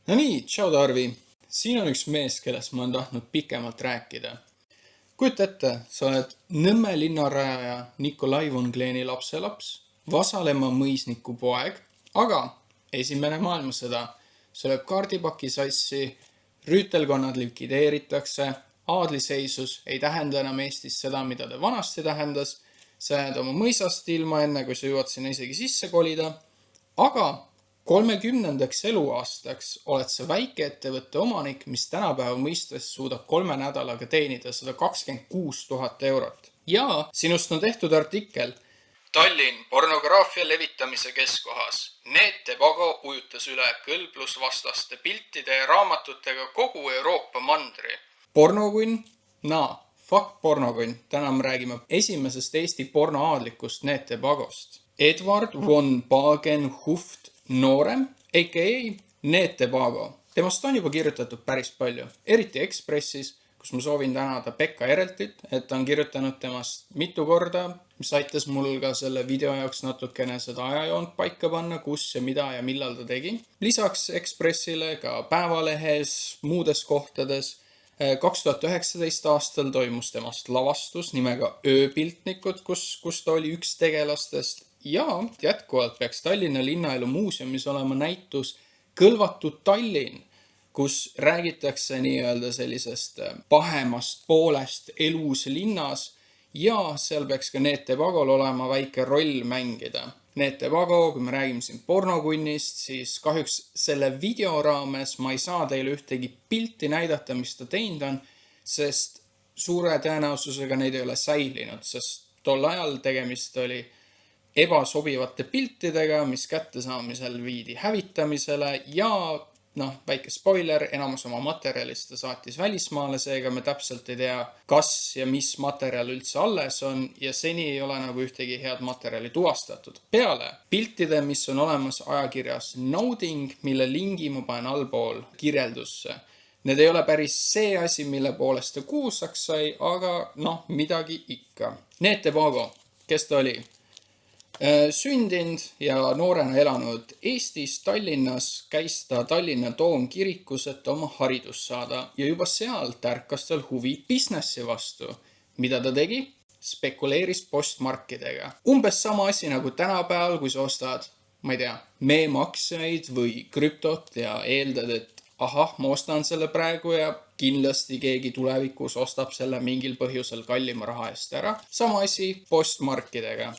No nii, tšau Tarvi. Siin on üks mees, kellest ma olen tahtnud pikemalt rääkida. Kujuta ette, sa oled Nõmme linnarajaja Nikolai von Kleeni lapselaps, Vasalemma mõisniku poeg, aga esimene maailmasõda, see lööb kaardipaki sassi, rüütelkonnad likvideeritakse, aadliseisus ei tähenda enam Eestis seda, mida ta vanasti tähendas, sa jääd oma mõisast ilma enne, kui sa jõuad sinna isegi sisse kolida, aga 30. eluaastaks oled sa väikeettevõtte omanik, mis tänapäeva mõistes suudab 3 nädalaga teenida 126 000 eurot. Ja sinust on tehtud artikkel Tallinn pornograafia levitamise keskkohas. Neete Pago ujutas üle kõlblusvastaste piltide ja raamatutega kogu Euroopa mandri. Pornokunn? Fuck pornokunn. Täna me räägime esimesest Eesti pornoaadlikust Neete Pagost. Edward von Bagenhooft noorem, a.k.a. Neete Pago. Temast on juba kirjutatud päris palju, eriti Ekspressis, kus ma soovin tänada Pekka Ereltit, et ta on kirjutanud temast mitu korda, mis aitas mul ka selle video jaoks natukene seda ajajoont paika panna, kus ja mida ja millal ta tegi. Lisaks Ekspressile ka Päevalehes, muudes kohtades. 2019 aastal toimus temast lavastus nimega Ööpiltnikud, kus ta oli üks tegelastest. Ja jätkuvalt peaks Tallinna Linnaelu muuseumis olema näitus Kõlvatud Tallinn, kus räägitakse nii-öelda sellisest pahemast poolest elus linnas ja seal peaks ka Neete Pagol olema väike roll mängida. Neete Pago, kui me räägime siin pornokunnist, siis kahjuks selle video raames ma ei saa teile ühtegi pilti näidata, mis ta teinud on, sest suure tõenäosusega neid ei ole säilinud, sest tol ajal tegemist oli ebasobivate piltidega, mis kättesaamisel viidi hävitamisele ja väike spoiler, enamus oma materjalist ta saatis välismaale, seega me täpselt ei tea, kas ja mis materjal üldse alles on ja seni ei ole nagu ühtegi head materjali tuvastatud. Peale piltide, mis on olemas ajakirjas Noting, mille lingi ma panen allpool kirjeldusse. Need ei ole päris see asi, mille poolest ta kuulsaks sai, aga midagi ikka. Neete Pago, kes ta oli? Sündinud ja noorena elanud Eestis, Tallinnas, käis ta Tallinna Toomkirikus, et oma haridust saada ja juba seal tärkas tal huvi businessi vastu. Mida ta tegi? Spekuleeris postmarkidega. Umbes sama asi nagu tänapäeval, kui sa ostad, ma ei tea, meemaksjaid või krüptot ja eeldad, et ma ostan selle praegu ja kindlasti keegi tulevikus ostab selle mingil põhjusel kallima raha eest ära. Sama asi postmarkidega.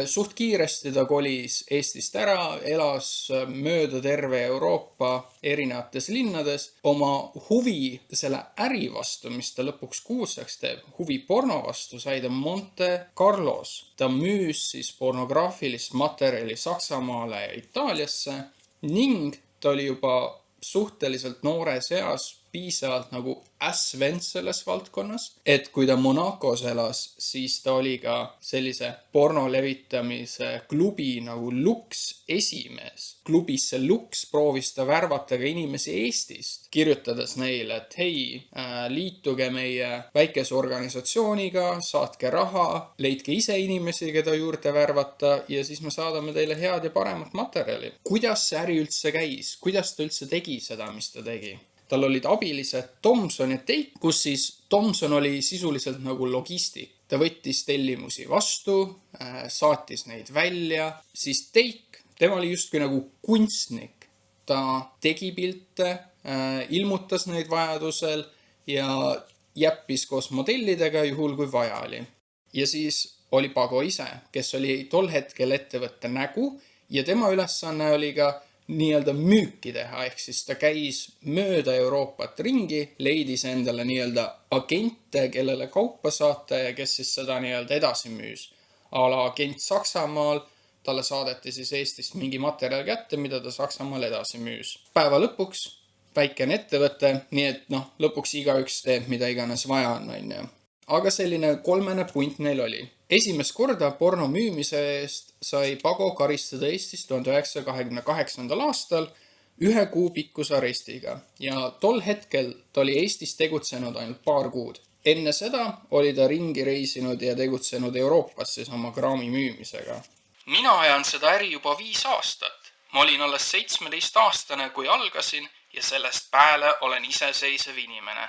Suht kiiresti ta kolis Eestist ära, elas mööda terve Euroopa erinevates linnades. Oma huvi selle äri vastu, mis ta lõpuks kuulsaks teeb, huvi porno vastu, sai ta Monte Carlos. Ta müüs siis pornograafilist materjali Saksamaale ja Itaaliasse ning ta oli juba suhteliselt noores eas piisavalt nagu ässvend selles valdkonnas, et kui ta Monacos elas, siis ta oli ka sellise porno levitamise klubi nagu Lux esimees. Klubisse Lux proovis ta värvata ka inimesi Eestist, kirjutades neile, et hei, liituge meie väikese organisatsiooniga, saatke raha, leidke ise inimesi, keda juurde värvata ja siis me saadame teile head ja paremat materjali. Kuidas see äri üldse käis? Kuidas ta üldse tegi seda, mis ta tegi? Tal olid abilised Tomson ja Teik, kus siis Tomson oli sisuliselt nagu logistik. Ta võttis tellimusi vastu, saatis neid välja, siis Teik, tema oli justkui nagu kunstnik. Ta tegi pilte, ilmutas neid vajadusel ja jäppis koos modellidega juhul, kui vaja oli. Ja siis oli Pago ise, kes oli tol hetkel ettevõtte nägu ja tema ülesanne oli ka nii-öelda müüki teha, ehk siis ta käis mööda Euroopat ringi, leidis endale nii-öelda agente, kellele kaupa saata ja kes siis seda nii-öelda edasi müüs. Ala agent Saksamaal, talle saadeti siis Eestist mingi materjal kätte, mida ta Saksamaal edasi müüs. Päeva lõpuks väikene ettevõte, nii et lõpuks igaüks teeb, mida iganes vaja on. Aga selline 3 punt neil oli. Esimest korda porno müümise eest sai Pago karistada Eestis 1928. aastal 1 kuu pikkuse arestiga ja tol hetkel ta oli Eestis tegutsenud ainult paar kuud. Enne seda oli ta ringi reisinud ja tegutsenud Euroopas siis oma kraami müümisega. Mina ajan seda äri juba 5 aastat. Ma olin alles 17-aastane, kui algasin ja sellest pääle olen iseseisev inimene.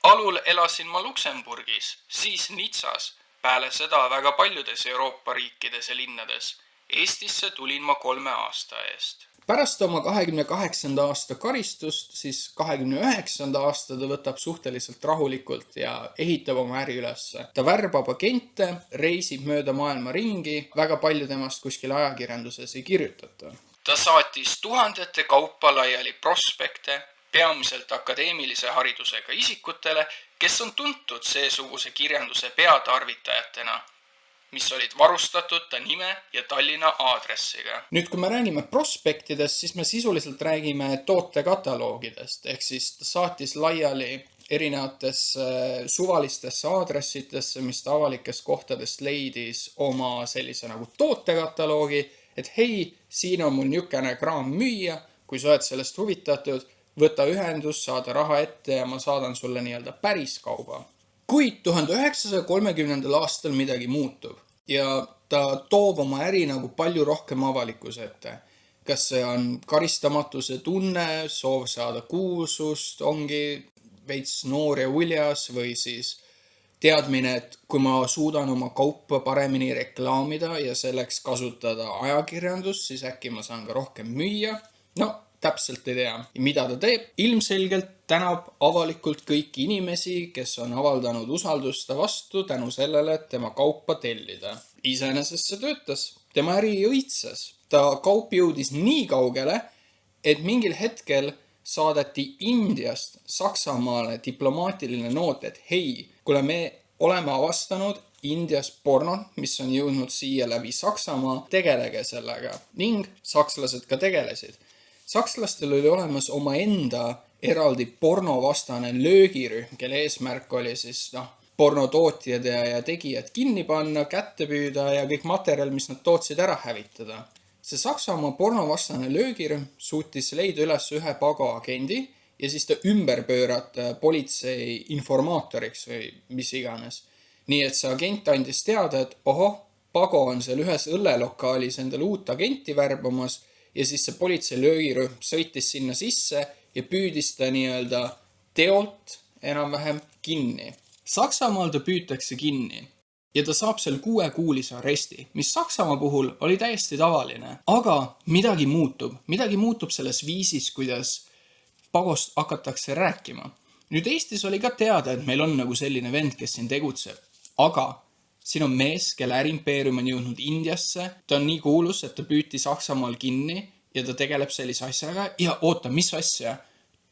Alul elasin ma Luksemburgis, siis Nitsas, pääle seda väga paljudes Euroopa riikides ja linnades. Eestisse tulin ma 3 aasta eest. Pärast oma 28. aasta karistust, siis 29. aasta ta võtab suhteliselt rahulikult ja ehitab oma äri ülesse. Ta värbab agente, reisib mööda maailma ringi, väga palju temast kuskil ajakirjanduses ei kirjutata. Ta saatis tuhandete kaupa laiali prospekte, peamiselt akadeemilise haridusega isikutele, kes on tuntud seesuguse kirjanduse peatarvitajatena, mis olid varustatud ta nime ja Tallinna aadressiga. Nüüd, kui me räägime prospektidest, siis me sisuliselt räägime tootekataloogidest, ehk siis ta saatis laiali erinevatesse suvalistesse aadressitesse, mis ta avalikest kohtadest leidis oma sellise nagu tootekataloogi, et hei, siin on mul niisugune kraam müüa, kui sa oled sellest huvitatud, võta ühendus, saada raha ette ja ma saadan sulle nii-öelda päris kauba. Kuid 1930. aastal midagi muutub ja ta toob oma äri nagu palju rohkem avalikkuse ette. Kas see on karistamatuse tunne, soov saada kuulsust, ongi veits noor ja uljas või siis teadmine, et kui ma suudan oma kaupa paremini reklaamida ja selleks kasutada ajakirjandust, siis äkki ma saan ka rohkem müüa. No, täpselt ei tea. Mida ta teeb? Ilmselgelt tänab avalikult kõiki inimesi, kes on avaldanud usaldust vastu tänu sellele, et tema kaupa tellida. Iseenesest see töötas. Tema äri õitses. Ta kaup jõudis nii kaugele, et mingil hetkel saadeti Indiast Saksamaale diplomaatiline noot, et hei, kuule me oleme avastanud Indias porno, mis on jõudnud siia läbi Saksamaa, tegelege sellega. Ning sakslased ka tegelesid. Sakslastel oli olemas oma enda eraldi pornovastane löögirühm, kelle eesmärk oli siis pornotootjad ja tegijad kinni panna, kätte püüda ja kõik materjal, mis nad tootsid ära hävitada. See Saksamaa pornovastane löögirühm suutis leida üles ühe Pago agendi ja siis ta ümber pöörata politsei informaatoriks või mis iganes. Nii et see agent andis teada, et ohoh, Pago on seal ühes õllelokaalis endale uut agenti värbamas ja siis see politsei löögirühm sõitis sinna sisse ja püüdis ta nii-öelda teolt enam-vähem kinni. Saksamaal ta püütakse kinni ja ta saab seal 6-kuulise arresti, mis Saksamaa puhul oli täiesti tavaline. Aga midagi muutub selles viisis, kuidas Pagost hakatakse rääkima. Nüüd Eestis oli ka teada, et meil on nagu selline vend, kes siin tegutseb. Aga siin on mees, kelle ärimpeerium on jõudnud Indiasse. Ta on nii kuulus, et ta püüti Saksamaal kinni ja ta tegeleb sellise asjaga. Ja oota, mis asja?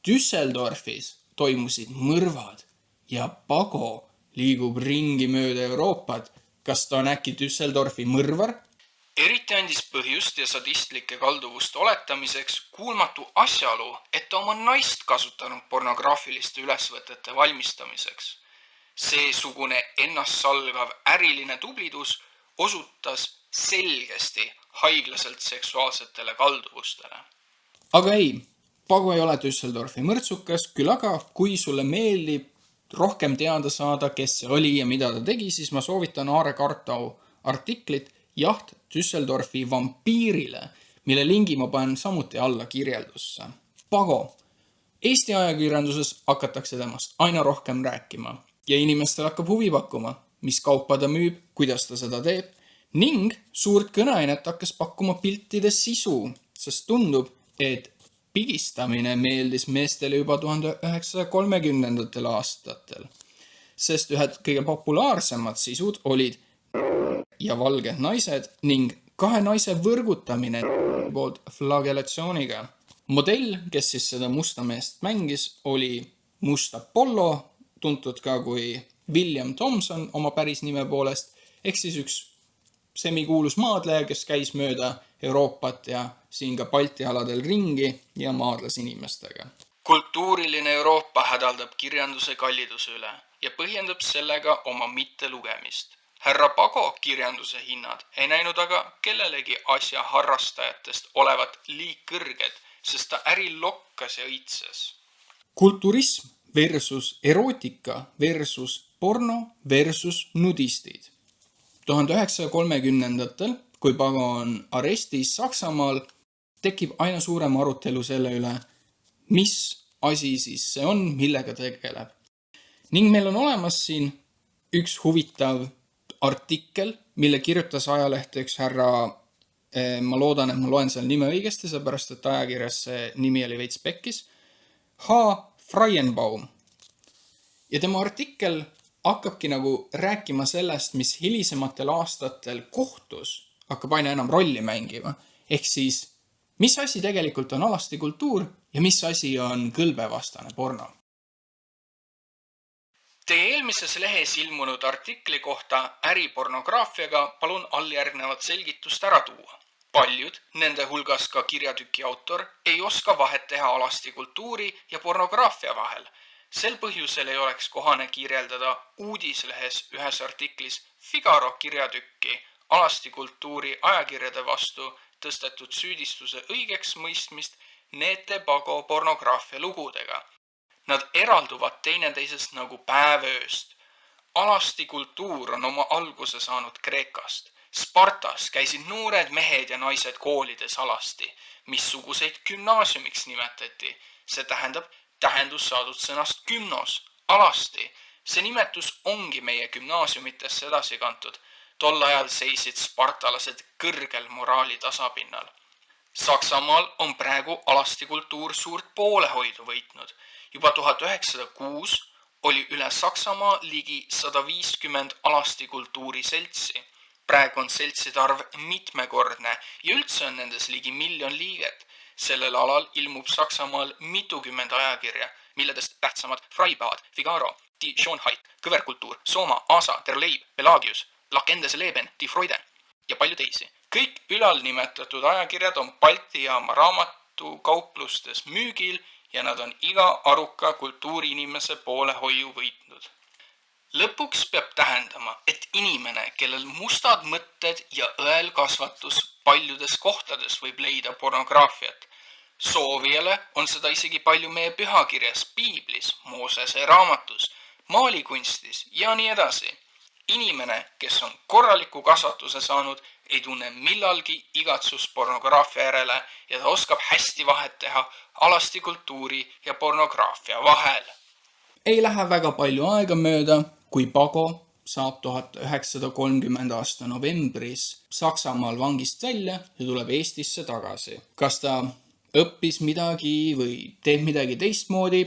Düsseldorfis toimusid mõrvad ja Pago liigub ringi mööda Euroopat. Kas ta on äkki Düsseldorfi mõrvar? Eriti andis põhjust ja sadistlike kalduvust oletamiseks kuulmatu asjaolu, et ta oma naist kasutanud pornograafiliste ülesvõtete valmistamiseks. Seesugune ennastsalgav äriline tublidus osutas selgesti haiglaselt seksuaalsetele kalduvustele. Aga ei, Pago ei ole Düsseldorfi mõrtsukas, küll aga kui sulle meeldib rohkem teada saada, kes see oli ja mida ta tegi, siis ma soovitan Aare Kartau artiklit Jaht Düsseldorfi vampiirile, mille lingi ma panen samuti alla kirjeldusse. Pago. Eesti ajakirjanduses hakatakse temast aina rohkem rääkima ja inimestel hakkab huvi pakkuma, mis kaupa ta müüb, kuidas ta seda teeb ning suurt kõneainet hakkas pakkuma piltide sisu, sest tundub, et pigistamine meeldis meestele juba 1930. aastatel, sest ühed kõige populaarsemad sisud olid ja valged naised ning 2 naise võrgutamine poolt flagellatsiooniga. Modell, kes siis seda musta meest mängis, oli Must Apollo, tuntud ka kui William Thompson oma päris nime poolest, ehk siis üks semikuulus maadleja, kes käis mööda Euroopat ja siin ka Balti aladel ringi ja maadles inimestega. Kultuuriline Euroopa hädaldab kirjanduse kalliduse üle ja põhjendab sellega oma mittelugemist. Härra Pago kirjanduse hinnad ei näinud aga kellelegi asja harrastajatest olevat liig kõrged, sest ta äri lokkas ja õitses. Kulturism versus erootika versus porno versus nudistid. 1930. kui Pago on arestis Saksamaal, tekib aina suurem arutelu selle üle, mis asi siis see on, millega tegeleb. Ning meil on olemas siin üks huvitav artikkel, mille kirjutas ajalehte üks härra, ma loodan, et ma loen selle nime õigesti, seepärast, et ajakirjas see nimi oli veits pekkis, H. Freienbaum. Ja tema artikkel hakkabki nagu rääkima sellest, mis hilisematel aastatel kohtus hakkab aina enam rolli mängima. Ehk siis, mis asi tegelikult on alastikultuur ja mis asi on kõlbevastane porno. Teie eelmises lehes ilmunud artikli kohta äripornograafiaga palun alljärgnevat selgitust ära tuua. Paljud, nende hulgas ka kirjatüki autor, ei oska vahet teha alastikultuuri ja pornograafia vahel. Sel põhjusel ei oleks kohane kirjeldada uudislehes ühes artiklis Figaro kirjatükki alastikultuuri ajakirjade vastu tõstetud süüdistuse õigeks mõistmist Nete Pago pornograafia lugudega. Nad eralduvad teineteisest nagu päevööst. Alastikultuur on oma alguse saanud Kreekast. Spartas käisid noored mehed ja naised koolides alasti, missuguseid gümnaasiumiks nimetati. See tähendab tähendus saadud sõnast gümnos, alasti. See nimetus ongi meie gümnaasiumitesse edasi kantud. Tol ajal seisid spartalased kõrgel moraali tasapinnal. Saksamaal on praegu alastikultuur suurt poolehoidu võitnud. Juba 1906 oli üle Saksamaa ligi 150 alastikultuuri seltsi. Praegu on seltside arv mitmekordne ja üldse on nendes ligi 1 miljon liiget. Sellel alal ilmub Saksamaal mitukümmend ajakirja, milledest tähtsamad Freibad, Figaro, Die Schönheit, Kõverkultuur, Soma, Asa, Der Leib, Pelagius, Lakendese Leben, Die Freude ja palju teisi. Kõik ülalnimetatud ajakirjad on Balti jaama raamatukauplustes müügil ja nad on iga aruka kultuuriinimese poolehoiu võitnud. Lõpuks peab tähendama, et inimene, kellel mustad mõtted ja õelkasvatus paljudes kohtades võib leida pornograafiat. Soovijale on seda isegi palju meie pühakirjas, Piiblis, Moosese raamatus, maalikunstis ja nii edasi. Inimene, kes on korraliku kasvatuse saanud, ei tunne millalgi igatsus pornograafia järele ja ta oskab hästi vahet teha alastikultuuri ja pornograafia vahel. Ei lähe väga palju aega mööda, kui Pago saab 1930 aasta novembris Saksamaal vangist välja ja tuleb Eestisse tagasi. Kas ta õppis midagi või teeb midagi teistmoodi?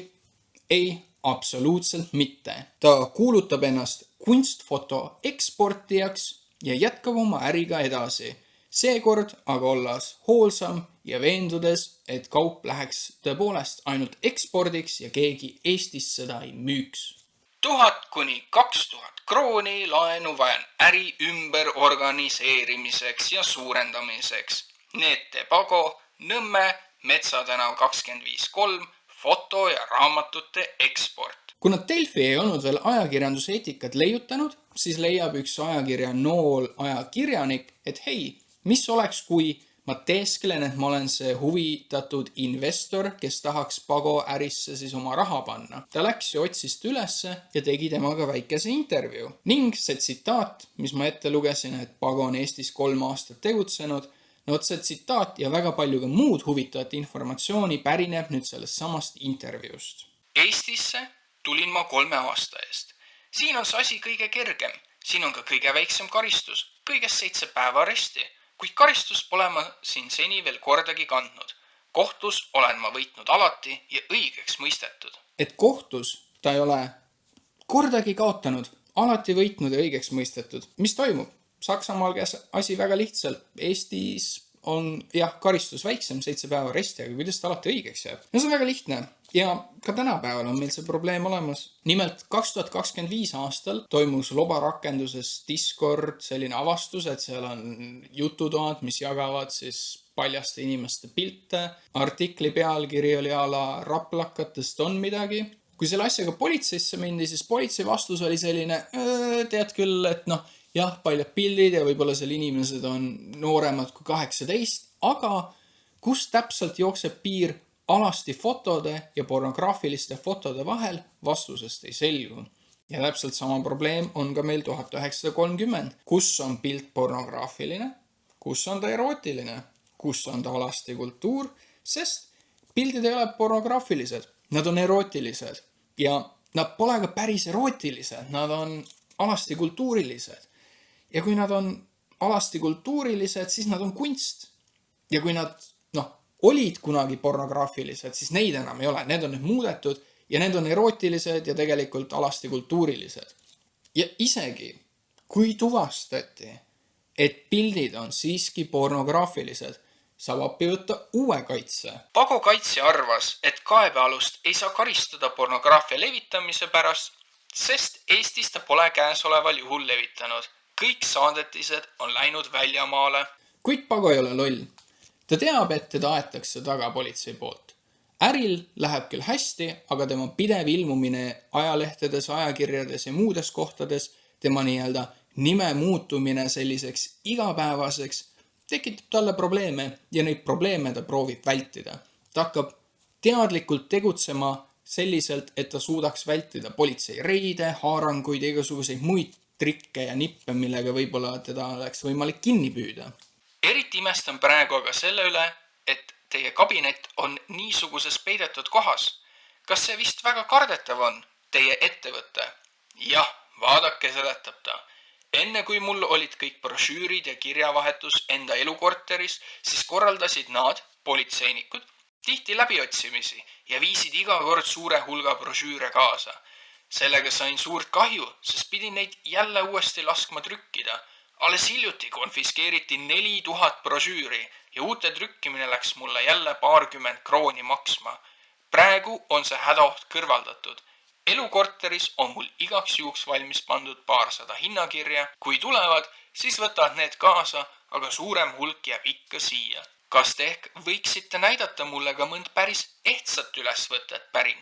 Ei, absoluutselt mitte. Ta kuulutab ennast kunstfoto eksportijaks ja jätkab oma äriga edasi. Seekord aga olles hoolsam ja veendudes, et kaup läheks tõepoolest ainult ekspordiks ja keegi Eestis seda ei müüks. 1000 kuni 2000 krooni laenu vajan äri ümber organiseerimiseks ja suurendamiseks. Nete Pago, Nõmme, Metsatänav 25-3, foto ja raamatute eksport. Kuna Delfi ei olnud veel ajakirjanduse eetikat leiutanud, siis leiab üks ajakirja nool ajakirjanik, et hei, mis oleks, kui ma teesklen, et ma olen see huvitatud investor, kes tahaks Pago ärisse siis oma raha panna. Ta läks ja otsist ülesse ja tegi temaga väikese intervjuu. Ning see tsitaat, mis ma ette lugesin, et Pago on Eestis 3 aastat tegutsenud, see tsitaat ja väga palju ka muud huvitavat informatsiooni pärineb nüüd sellest samast intervjuust. Eestisse tulin ma 3 aasta eest. Siin on see asi kõige kergem. Siin on ka kõige väiksem karistus, kõigest 7 päeva aresti. Kuid karistust pole ma siin seni veel kordagi kandnud. Kohtus olen ma võitnud alati ja õigeks mõistetud. Et kohtus ta ei ole kordagi kaotanud, alati võitnud ja õigeks mõistetud. Mis toimub? Saksamaal käis asi väga lihtsalt. Eestis on karistus väiksem, 7 päeva aresti, aga kuidas ta alati õigeks jääb? No see on väga lihtne. Ja ka tänapäeval on meil see probleem olemas. Nimelt 2025 aastal toimus lobarakenduses Discord selline avastus, et seal on jututoad, mis jagavad siis paljaste inimeste pilte. Artikli pealkiri oli ala raplakatest on midagi. Kui selle asjaga politseisse mindi, siis politsei vastus oli selline, tead küll, et paljad pildid ja võib-olla seal inimesed on nooremad kui 18, aga kus täpselt jookseb piir alasti fotode ja pornograafiliste fotode vahel, vastusest ei selgu. Ja täpselt sama probleem on ka meil 1930, kus on pilt pornograafiline, kus on ta erootiline, kus on ta alastikultuur, sest pildid ei ole pornograafilised, nad on erootilised ja nad pole ka päris erootilised, nad on alasti kultuurilised. Ja kui nad on alasti kultuurilised, siis nad on kunst. Ja kui nad olid kunagi pornograafilised, siis neid enam ei ole. Need on nüüd muudetud ja need on erootilised ja tegelikult alasti kultuurilised. Ja isegi, kui tuvastati, et pildid on siiski pornograafilised, saab appi võtta uue kaitse. Pago kaitsja arvas, et kaebealust ei saa karistada pornograafia levitamise pärast, sest Eestis ta pole käesoleval juhul levitanud. Kõik saadetised on läinud väljamaale. Kuid Pago ei ole loll. Ta teab, et teda aetakse taga politsei poolt. Äril läheb küll hästi, aga tema pidev ilmumine ajalehtedes, ajakirjades ja muudes kohtades, tema nime muutumine selliseks igapäevaseks, tekitab talle probleeme ja neid probleeme ta proovib vältida. Ta hakkab teadlikult tegutsema selliselt, et ta suudaks vältida politsei reide, haaranguid ja igasuguseid muid trikke ja nippe, millega võib-olla teda oleks võimalik kinni püüda. Eriti imestan praegu aga selle üle, et teie kabinet on niisuguses peidetud kohas. Kas see vist väga kardetav on, teie ettevõte? Jah, vaadake, seletab ta. Enne kui mul olid kõik brošüürid ja kirjavahetus enda elukorteris, siis korraldasid nad, politseinikud, tihti läbiotsimisi ja viisid iga kord suure hulga brošüüre kaasa. Sellega sain suurt kahju, sest pidin neid jälle uuesti laskma trükkida. Alles hiljuti konfiskeeriti 4000 brošüüri ja uute trükkimine läks mulle jälle paarkümmend krooni maksma. Praegu on see hädaoht kõrvaldatud. Elukorteris on mul igaks juhuks valmis pandud paarsada hinnakirja. Kui tulevad, siis võtad need kaasa, aga suurem hulk jääb ikka siia. Kas te ehk võiksite näidata mulle ka mõnd päris ehtsat ülesvõtet pärin?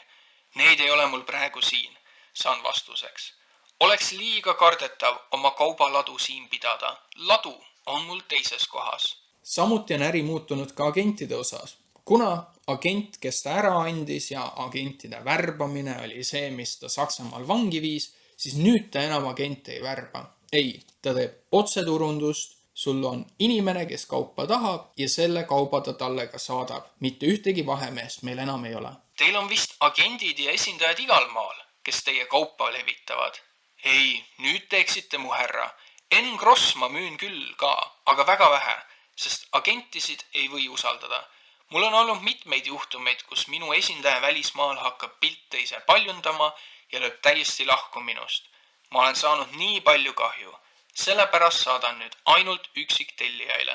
Neid ei ole mul praegu siin. Saan vastuseks. Oleks liiga kardetav oma kaubaladu siin pidada. Ladu on mul teises kohas. Samuti on äri muutunud ka agentide osas. Kuna agent, kes ta ära andis ja agentide värbamine oli see, mis ta Saksamaal vangi viis, siis nüüd ta enam agente ei värba. Ei, ta teeb otseturundust. Sul on inimene, kes kaupa tahab ja selle kauba ta talle ka saadab. Mitte ühtegi vahemeest meil enam ei ole. Teil on vist agendid ja esindajad igal maal, kes teie kaupa levitavad. Ei, nüüd teeksite mu härra. En gross ma müün küll ka, aga väga vähe, sest agentisid ei või usaldada. Mul on olnud mitmeid juhtumeid, kus minu esindaja välismaal hakkab pilte ise paljundama ja lööb täiesti lahku minust. Ma olen saanud nii palju kahju. Sellepärast saadan nüüd ainult üksiktellijaile.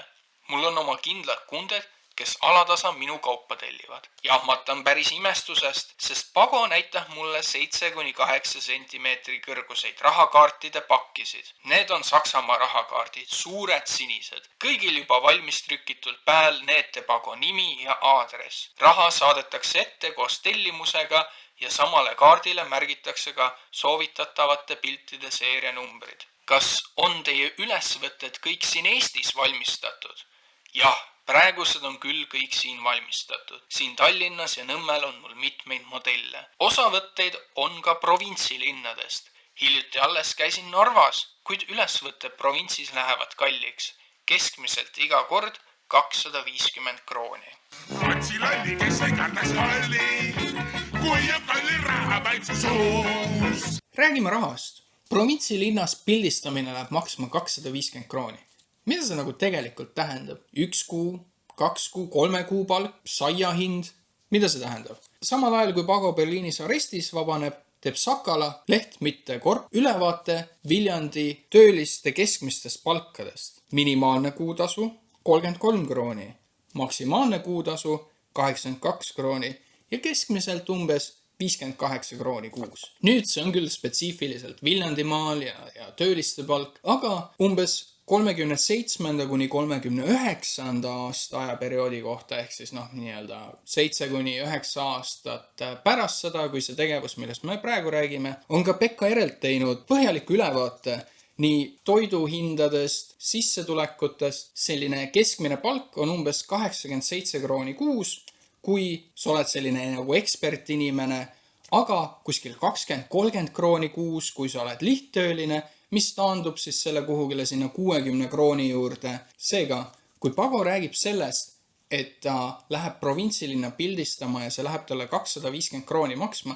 Mul on oma kindlad kunded, kes alatasa minu kaupa tellivad. Jahmatan päris imestusest, sest Pago näitab mulle 7-8 sentimeetri kõrguseid rahakaartide pakkisid. Need on Saksamaa rahakaardid, suured sinised. Kõigil juba valmis trükitult pääl neete Pago nimi ja aadress. Raha saadetakse ette koos tellimusega ja samale kaardile märgitakse ka soovitatavate piltide seerianumbrid. Kas on teie ülesvõtted kõik siin Eestis valmistatud? Jah, praegused on küll kõik siin valmistatud. Siin Tallinnas ja Nõmmel on mul mitmeid modelle. Osavõtteid on ka provintsilinnadest. Hiljuti alles käisin Narvas, kuid ülesvõtted provintsis lähevad kalliks. Keskmiselt iga kord 250 krooni. Otsilolli, kes ei kardaks kalli, kui jääb kalli raha väikse suus. Räägime rahast. Provintsilinnas pildistamine läheb maksma 250 krooni. Mida see tegelikult tähendab? 1 kuu, 2 kuu, 3 kuu palk, saia hind? Mida see tähendab? Samal ajal kui Pago Berliinis arestis vabaneb, teeb Sakala leht mitte korp ülevaate Viljandi tööliste keskmistest palkadest. Minimaalne kuutasu 33 krooni, maksimaalne kuutasu 82 krooni ja keskmiselt umbes 58 krooni kuus. Nüüd see on küll spetsiifiliselt Viljandimaal ja tööliste palk, aga umbes 37. kuni 39. aasta ajaperioodi kohta ehk siis 7-9 aastat pärast seda, kui see tegevus, millest me praegu räägime, on ka Pekka Erelt teinud põhjaliku ülevaate nii toiduhindadest, sissetulekutest. Selline keskmine palk on umbes 87 krooni kuus, kui sa oled selline nagu ekspertinimene, aga kuskil 20-30 krooni kuus, kui sa oled lihttööline, mis taandub siis selle kuhugile sinna 60 krooni juurde. Seega, kui Pago räägib sellest, et ta läheb provintsilinna pildistama ja see läheb talle 250 krooni maksma,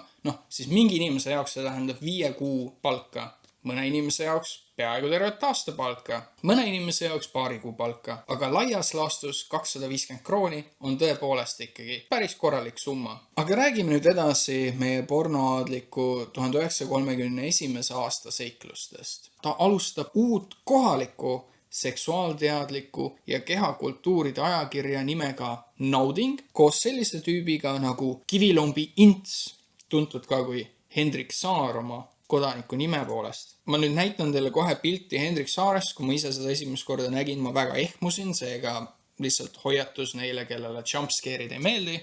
siis mingi inimese jaoks see tähendab 5 kuu palka. Mõne inimese jaoks peaaegu tervet aasta palka, mõne inimese jaoks paari kuu palka, aga laias laastus 250 krooni on tõepoolest ikkagi päris korralik summa. Aga räägime nüüd edasi meie pornoaadliku 1931. aasta seiklustest. Ta alustab uut kohalikku seksuaalteadlikku ja kehakultuuride ajakirja nimega Nauding koos sellise tüübiga nagu Kivilombi Ints, tuntud ka kui Hendrik Saar oma kodaniku nime poolest. Ma nüüd näitan teile kohe pilti Hendrik Saarest, kui ma ise seda esimest korda nägin, ma väga ehmusin, seega lihtsalt hoiatus neile, kellele jumpscare'id ei meeldi.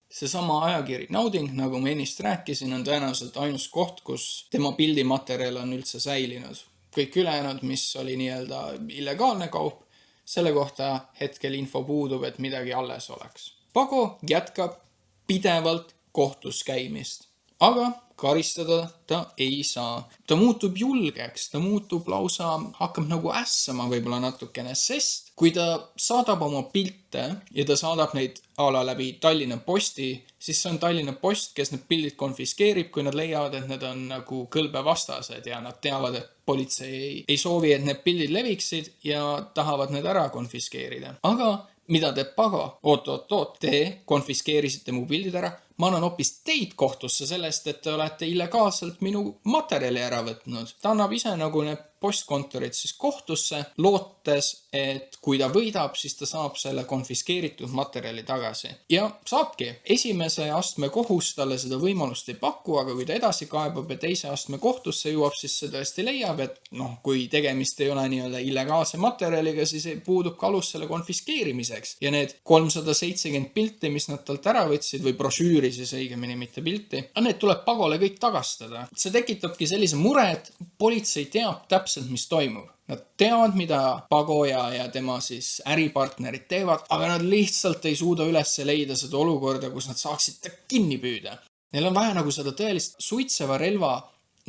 Seesama ajakiri Nauding, nagu ma ennist rääkisin, on tõenäoliselt ainus koht, kus tema pildimaterjal on üldse säilinud. Kõik ülejäänud, mis oli nii-öelda illegaalne kaup, selle kohta hetkel info puudub, et midagi alles oleks. Pago jätkab pidevalt kohtus käimist, aga karistada ta ei saa. Ta muutub julgeks, ta muutub lausa, hakkab nagu ässama võib-olla natukene, sest kui ta saadab oma pilte ja ta saadab neid a la läbi Tallinna Posti, siis see on Tallinna Post, kes need pildid konfiskeerib, kui nad leiavad, et need on nagu kõlbevastased ja nad teavad, et politsei ei soovi, et need pildid leviksid ja tahavad need ära konfiskeerida. Aga mida teeb Pago? Oot, te konfiskeerisite mu pildid ära. Ma annan hoopis teid kohtusse sellest, et te olete illegaalselt minu materjali ära võtnud. Ta annab ise nagu need postkontorid siis kohtusse, lootes, et kui ta võidab, siis ta saab selle konfiskeeritud materjali tagasi. Ja saabki. Esimese astme kohus talle seda võimalust ei paku, aga kui ta edasi kaebab ja teise astme kohtusse jõuab, siis see tõesti leiab, et kui tegemist ei ole nii-öelda illegaalse materjaliga, siis puudub ka alus selle konfiskeerimiseks. Ja need 370 pilti, mis nad talt ära võtsid või brošüüri siis õigemini mitte pilti, need tuleb Pagole kõik tagastada. See tekitabki sellise mure, et politsei teab täpselt, mis toimub. Nad teavad, mida Pago ja tema siis äripartnerid teevad, aga nad lihtsalt ei suuda üles leida seda olukorda, kus nad saaksid ta kinni püüda. Neil on vaja nagu seda tõelist suitseva relva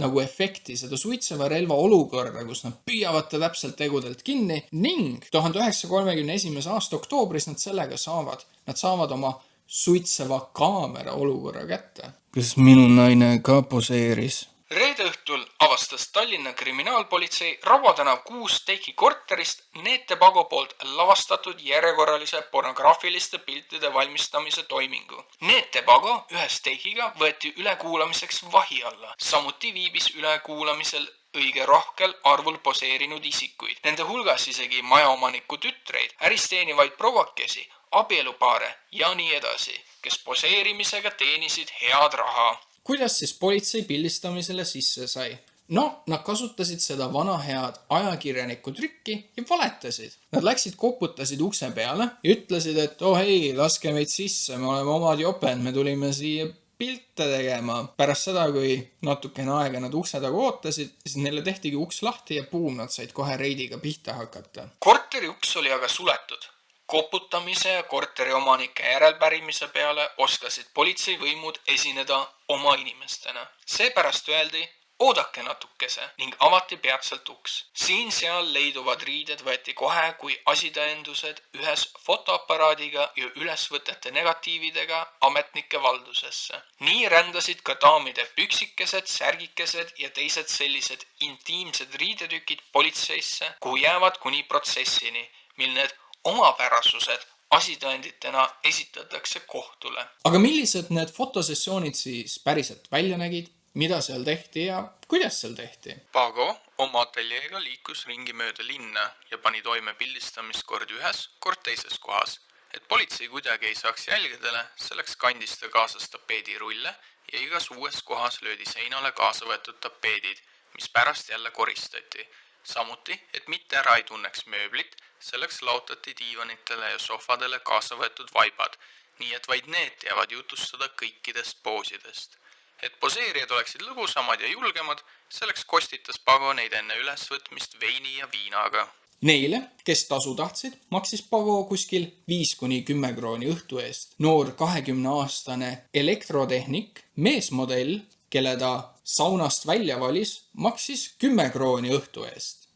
nagu efekti, seda suitseva relva olukorda, kus nad püüavad ta täpselt tegudelt kinni ning 1931. aasta oktoobris nad sellega saavad. Nad saavad oma suitseva kaamera olukorra kätte. Kas minu naine ka poseeris? Reede õhtul avastas Tallinna kriminaalpolitsei Raua tänav 6 Teiki korterist Neete Pago poolt lavastatud järjekorralise pornograafiliste piltide valmistamise toimingu. Neete Pago ühes Teikiga võeti ülekuulamiseks vahi alla. Samuti viibis ülekuulamisel õige rohkel arvul poseerinud isikuid. Nende hulgas isegi majaomaniku tütreid, äristeenivaid prouakesi, abielupaare ja nii edasi, kes poseerimisega teenisid head raha. Kuidas siis politsei pildistamisele sisse sai? Nad kasutasid seda vana head ajakirjaniku trükki ja valetasid. Nad läksid koputasid ukse peale ja ütlesid, et hei, laske meid sisse, me oleme omad joped, me tulime siia pilte tegema. Pärast seda, kui natukene aega nad ukse taga ootasid, siis neile tehtigi uks lahti ja buum, nad said kohe reidiga pihta hakata. Korteri uks oli aga suletud. Koputamise ja korteri omanike järelpärimise peale oskasid politseivõimud esineda oma inimestena. Seepärast öeldi, oodake natukese ning avati peatselt uks. Siin-seal leiduvad riided võeti kohe kui asitõendused ühes fotoaparaadiga ja ülesvõtete negatiividega ametnike valdusesse. Nii rändasid ka daamide püksikesed, särgikesed ja teised sellised intiimsed riidetükid politseisse, kuhu jäävad kuni protsessini, mil need omapärasused asitõenditena esitatakse kohtule. Aga millised need fotosessioonid siis päriselt välja nägid, mida seal tehti ja kuidas seal tehti? Pago oma ateljeega liikus ringi mööda linna ja pani toime pildistamist kord ühes, kord teises kohas. Et politsei kuidagi ei saaks jälgedele, selleks kandis ta kaasas tapeedirulle ja igas uues kohas löödi seinale kaasa võetud tapeedid, mis pärast jälle koristati. Samuti, et mitte ära ei tunneks mööblit, selleks laotati diivanitele ja sohvadele kaasa võetud vaibad, nii et vaid need teavad jutustada kõikidest poosidest. Et poseerijad oleksid lõbusamad ja julgemad, selleks kostitas Pago neid enne ülesvõtmist veini ja viinaga. Neile, kes tasu tahtsid, maksis Pago kuskil 5-10 krooni õhtu eest. Noor 20-aastane elektrotehnik, meesmodell, kelle ta saunast välja valis, maksis 10 krooni õhtu eest.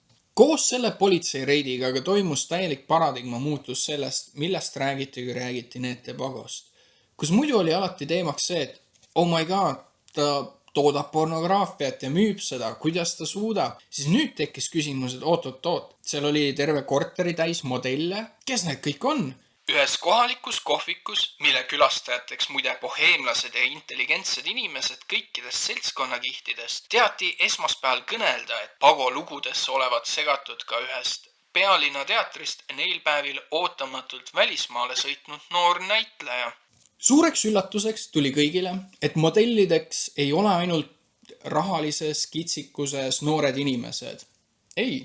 Koos selle politseireidiga aga toimus täielik paradigma muutus sellest, millest räägiti, kui räägiti Neete Pagost. Kus muidu oli alati teemaks see, et oh my god, ta toodab pornograafiat ja müüb seda, kuidas ta suudab. Siis nüüd tekkis küsimus, et oot. Seal oli terve korteri täis modelle. Kes need kõik on? Ühes kohalikus kohvikus, mille külastajateks muide boheemlased ja intelligentsed inimesed kõikidest seltskonnakihtidest, teati esmaspäeval kõnelda, et Pago lugudesse olevat segatud ka ühest pealinna teatrist neil päevil ootamatult välismaale sõitnud noor näitleja. Suureks üllatuseks tuli kõigile, et modellideks ei ole ainult rahalises kitsikuses noored inimesed. Ei,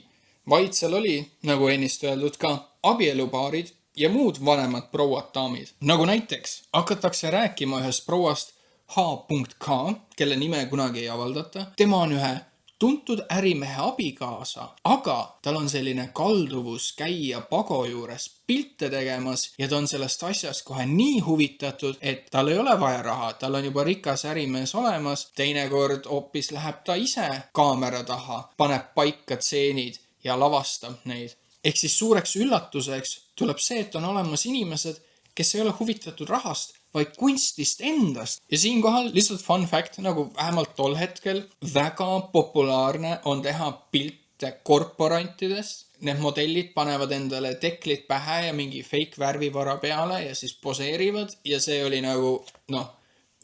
vaid seal oli, nagu ennist öeldud ka, abielupaarid ja muud vanemad prouad-daamid. Nagu näiteks hakatakse rääkima ühest prouast H.K., kelle nime kunagi ei avaldata. Tema on ühe tuntud ärimehe abikaasa, aga tal on selline kalduvus käia Pago juures pilte tegemas ja ta on sellest asjast kohe nii huvitatud, et tal ei ole vaja raha, tal on juba rikas ärimees olemas. Teinekord hoopis läheb ta ise kaamera taha, paneb paika tseenid ja lavastab neid. Ehk siis suureks üllatuseks tuleb see, et on olemas inimesed, kes ei ole huvitatud rahast, vaid kunstist endast. Ja siinkohal lihtsalt fun fact, nagu vähemalt tol hetkel väga populaarne on teha pilte korporantidest. Need modellid panevad endale teklid pähe ja mingi fake värvivara peale ja siis poseerivad ja see oli nagu,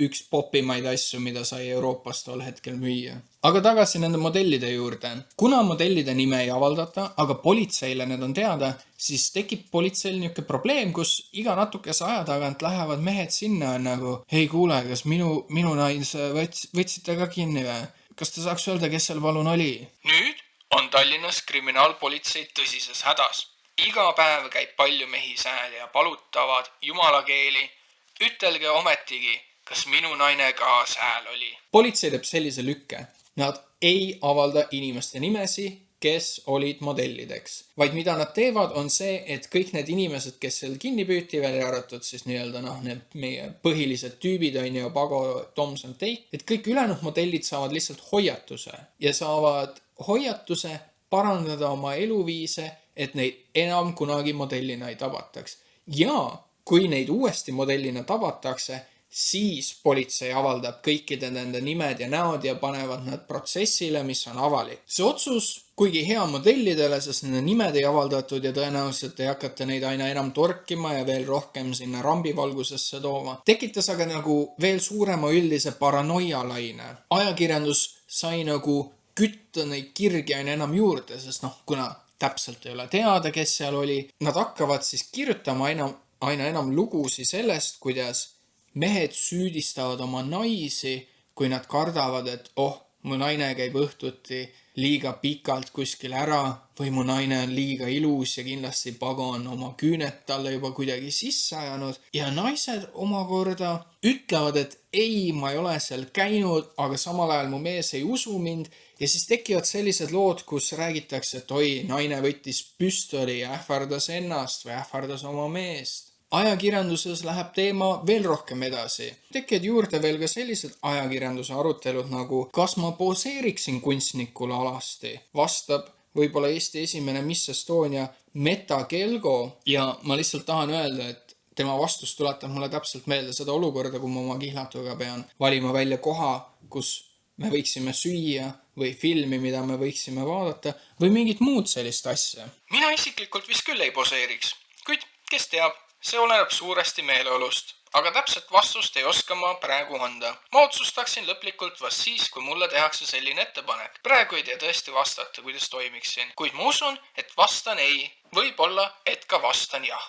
üks popimaid asju, mida sai Euroopas tol hetkel müüa. Aga tagasi nende modellide juurde. Kuna modellide nime ei avaldata, aga politseile need on teada, siis tekib politseil niisugune probleem, kus iga natukese aja tagant lähevad mehed sinna nagu, hei kuule, kas minu naise võtsite ka kinni või? Kas te saaks öelda, kes seal palun oli? Nüüd on Tallinnas kriminaalpolitsei tõsises hädas. Iga päev käib palju mehi sääl ja palutavad jumalakeeli. Ütelge ometigi, kas minu naine ka sääl oli. Politsei teeb sellise lükke. Nad ei avalda inimeste nimesi, kes olid modellideks. Vaid mida nad teevad on see, et kõik need inimesed, kes seal kinni püüti, välja arvatud siis need meie põhilised tüübid on ju Pago, Tomson, Tate, et kõik ülejäänud modellid saavad lihtsalt hoiatuse ja saavad hoiatuse parandada oma eluviise, et neid enam kunagi modellina ei tabataks. Ja kui neid uuesti modellina tabatakse, siis politsei avaldab kõikide nende nimed ja näod ja panevad nad protsessile, mis on avalik. See otsus, kuigi hea modellidele, sest nende nimed ei avaldatud ja tõenäoliselt ei hakata neid aina enam torkima ja veel rohkem sinna rambivalgusesse tooma, tekitas aga nagu veel suurema üldise paranoialaine. Ajakirjandus sai nagu kütta neid kirgi aina enam juurde, sest kuna täpselt ei ole teada, kes seal oli, nad hakkavad siis kirjutama aina enam lugusi sellest, kuidas mehed süüdistavad oma naisi, kui nad kardavad, et mu naine käib õhtuti liiga pikalt kuskil ära või mu naine on liiga ilus ja kindlasti Pago on oma küüned talle juba kuidagi sisse ajanud. Ja naised omakorda ütlevad, et ei, ma ei ole seal käinud, aga samal ajal mu mees ei usu mind. Ja siis tekivad sellised lood, kus räägitakse, et oi, naine võttis püstoli ja ähvardas ennast või ähvardas oma meest. Ajakirjanduses läheb teema veel rohkem edasi. Tekivad juurde veel ka sellised ajakirjanduse arutelud nagu kas ma poseeriksin kunstnikule alasti? Vastab võib-olla Eesti esimene Miss Estonia Meta Kelgo ja ma lihtsalt tahan öelda, et tema vastus tuletab mulle täpselt meelde seda olukorda, kui ma oma kihlatuga pean valima välja koha, kus me võiksime süüa või filmi, mida me võiksime vaadata või mingit muud sellist asja. Mina isiklikult vist küll ei poseeriks, kuid kes teab? See oleneb suuresti meeleolust, aga täpselt vastust ei oska ma praegu anda. Ma otsustaksin lõplikult vast siis, kui mulle tehakse selline ettepanek. Praegu ei tea tõesti vastata, kuidas toimiksin, kuid ma usun, et vastan ei. Võib-olla, et ka vastan jah.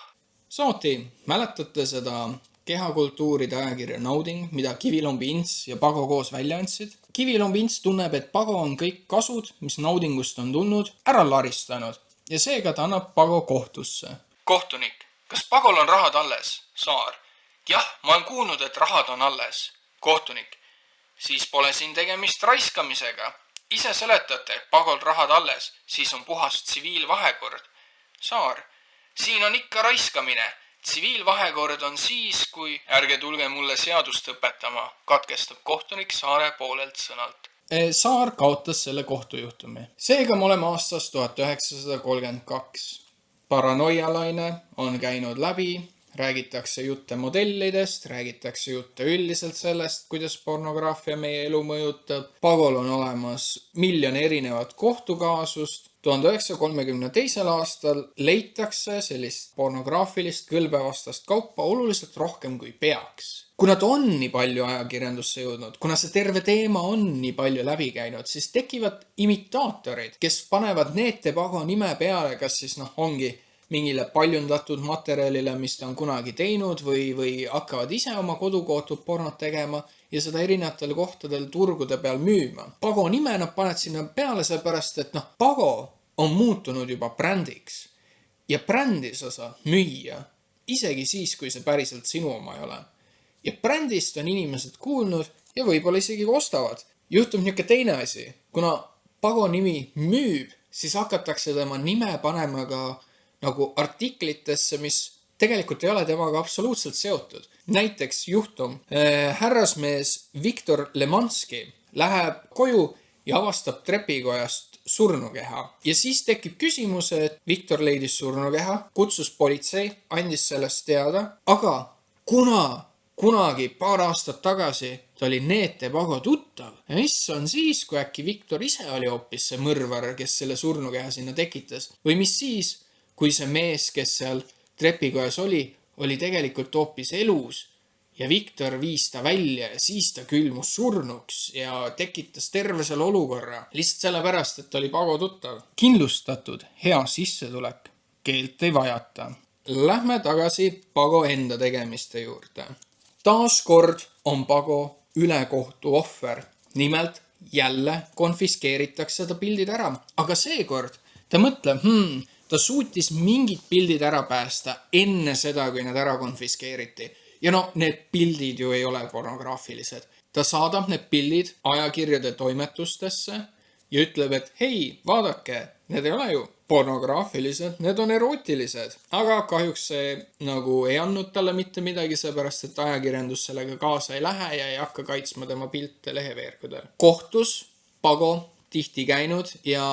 Samuti mäletate seda kehakultuuride ajakirja Nauding, mida Kivilombi Ints ja Pago koos välja andsid? Kivilombi Ints tunneb, et Pago on kõik kasud, mis Naudingust on tulnud, ära laristanud ja seega ta annab Pago kohtusse. Kohtunik. Kas Pagol on rahad alles? Saar. Jah, ma olen kuulnud, et rahad on alles. Kohtunik. Siis pole siin tegemist raiskamisega. Ise seletate, et Pagol rahad alles, siis on puhas tsiviilvahekord. Saar. Siin on ikka raiskamine. Tsiviilvahekord on siis, kui ärge tulge mulle seadust õpetama, katkestab kohtunik Saare poolelt sõnalt. Saar kaotas selle kohtujuhtumi. Seega me oleme aastas 1932. Paranoialaine on käinud läbi, räägitakse jutte modellidest, räägitakse jutte üldiselt sellest, kuidas pornograafia meie elu mõjutab. Pagol on olemas miljon erinevat kohtukaasust. 1932. aastal leitakse sellist pornograafilist kõlbevastast kaupa oluliselt rohkem kui peaks. Kuna ta on nii palju ajakirjandusse jõudnud, kuna see terve teema on nii palju läbi käinud, siis tekivad imitaatorid, kes panevad Neete Pago nime peale, kas siis ongi mingile paljundatud materjalile, mis ta on kunagi teinud või hakkavad ise oma kodukootud pornot tegema ja seda erinevatel kohtadel turgude peal müüma. Pago nime nad paned sinna peale seepärast, et Pago on muutunud juba brändiks ja brändi sa saad müüa isegi siis, kui see päriselt sinu oma ei ole. Ja brändist on inimesed kuulnud ja võib-olla isegi ostavad. Juhtub niisugune teine asi. Kuna Pago nimi müüb, siis hakatakse tema nime panema ka nagu artiklitesse, mis tegelikult ei ole temaga absoluutselt seotud. Näiteks juhtum. Härrasmees Viktor Lemanski läheb koju ja avastab trepikojast surnukeha. Ja siis tekib küsimus, et Viktor leidis surnukeha, kutsus politsei, andis sellest teada, aga kunagi paar aastat tagasi ta oli Neete Pago tuttav. Ja mis on siis, kui äkki Viktor ise oli hoopis see mõrvar, kes selle surnukeha sinna tekitas? Või mis siis, kui see mees, kes seal trepikojas oli tegelikult hoopis elus ja Viktor viis ta välja ja siis ta külmus surnuks ja tekitas terve selle olukorra lihtsalt sellepärast, et oli Pago tuttav. Kindlustatud hea sissetulek, keelt ei vajata. Lähme tagasi Pago enda tegemiste juurde. Taaskord on Pago ülekohtu ohver. Nimelt jälle konfiskeeritakse ta pildid ära. Aga seekord ta mõtleb, ta suutis mingid pildid ära päästa enne seda, kui need ära konfiskeeriti. Ja need pildid ju ei ole pornograafilised. Ta saadab need pildid ajakirjade toimetustesse ja ütleb, et hei, vaadake, need ei ole ju pornograafilised, need on erootilised. Aga kahjuks see ei andnud talle mitte midagi, seepärast et ajakirjandus sellega kaasa ei lähe ja ei hakka kaitsma tema pilte leheveergudel. Kohtus Pago tihti käinud ja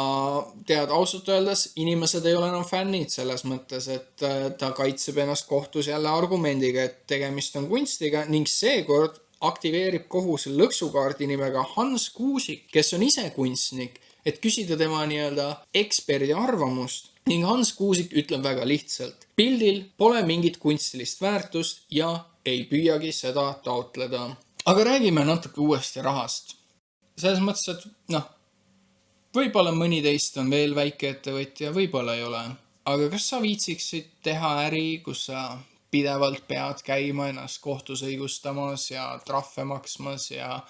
tead ausalt öeldes, inimesed ei ole enam fännid selles mõttes, et ta kaitseb ennast kohtus jälle argumendiga, et tegemist on kunstiga ning seekord aktiveerib kohus lõksukaardi nimega Hans Kuusik, kes on ise kunstnik, et küsida tema eksperdi arvamust. Ning Hans Kuusik ütleb väga lihtsalt. Pildil pole mingit kunstilist väärtust ja ei püüagi seda taotleda. Aga räägime natuke uuesti rahast. Selles mõttes, et võib-olla mõni teist on veel väike ettevõtja, võib-olla ei ole. Aga kas sa viitsiksid teha äri, kus sa pidevalt pead käima ennast kohtus õigustamas ja trahve maksmas ja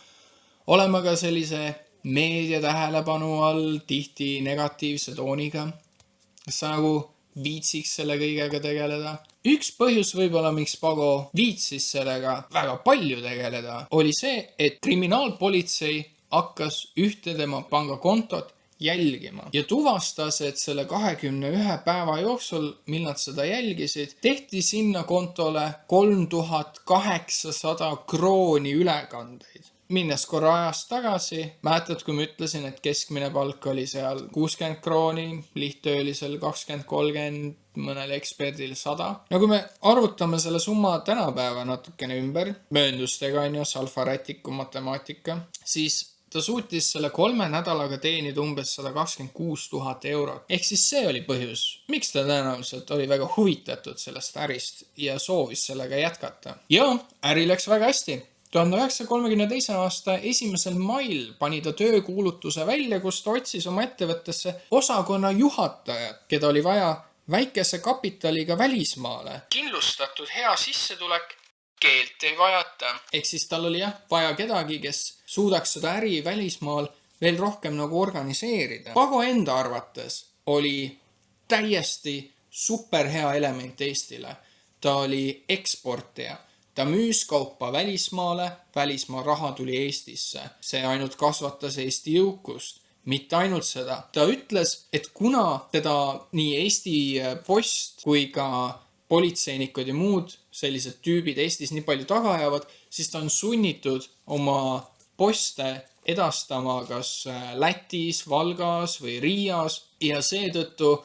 olema ka sellise meedia tähelepanu all tihti negatiivse tooniga? Kas sa viitsiks selle kõigega tegeleda? Üks põhjus võib-olla, miks Pago viitsis sellega väga palju tegeleda, oli see, et kriminaalpolitsei hakkas ühte tema pangakontot jälgima ja tuvastas, et selle 21 päeva jooksul, mil nad seda jälgisid, tehti sinna kontole 3800 krooni ülekandeid. Minnes korra ajast tagasi, mäletad, kui ma ütlesin, et keskmine palk oli seal 60 krooni, lihttöölisel 20-30, mõnel eksperdil 100. Kui me arvutame selle summa tänapäeva natukene ümber, mööndustega alfarätiku matemaatika, siis ta suutis selle 3 nädalaga teenida umbes 126 000 eurot. Ehk siis see oli põhjus, miks ta tõenäoliselt oli väga huvitatud sellest ärist ja soovis sellega jätkata. Ja äri läks väga hästi. 1932. aasta 1. mail pani ta töökuulutuse välja, kus ta otsis oma ettevõttesse osakonna juhatajat, keda oli vaja väikese kapitaliga välismaale. Kindlustatud hea sissetulek, keelt ei vajata. Ehk siis tal oli vaja kedagi, kes suudaks seda äri välismaal veel rohkem organiseerida. Pago enda arvates oli täiesti superhea element Eestile. Ta oli eksportija. Ta müüs kaupa välismaale, välismaa raha tuli Eestisse. See ainult kasvatas Eesti jõukust. Mitte ainult seda. Ta ütles, et kuna teda nii Eesti Post kui ka politseinikud ja muud sellised tüübid Eestis nii palju taga ajavad, siis ta on sunnitud oma poste edastama kas Lätis, Valgas või Riias ja seetõttu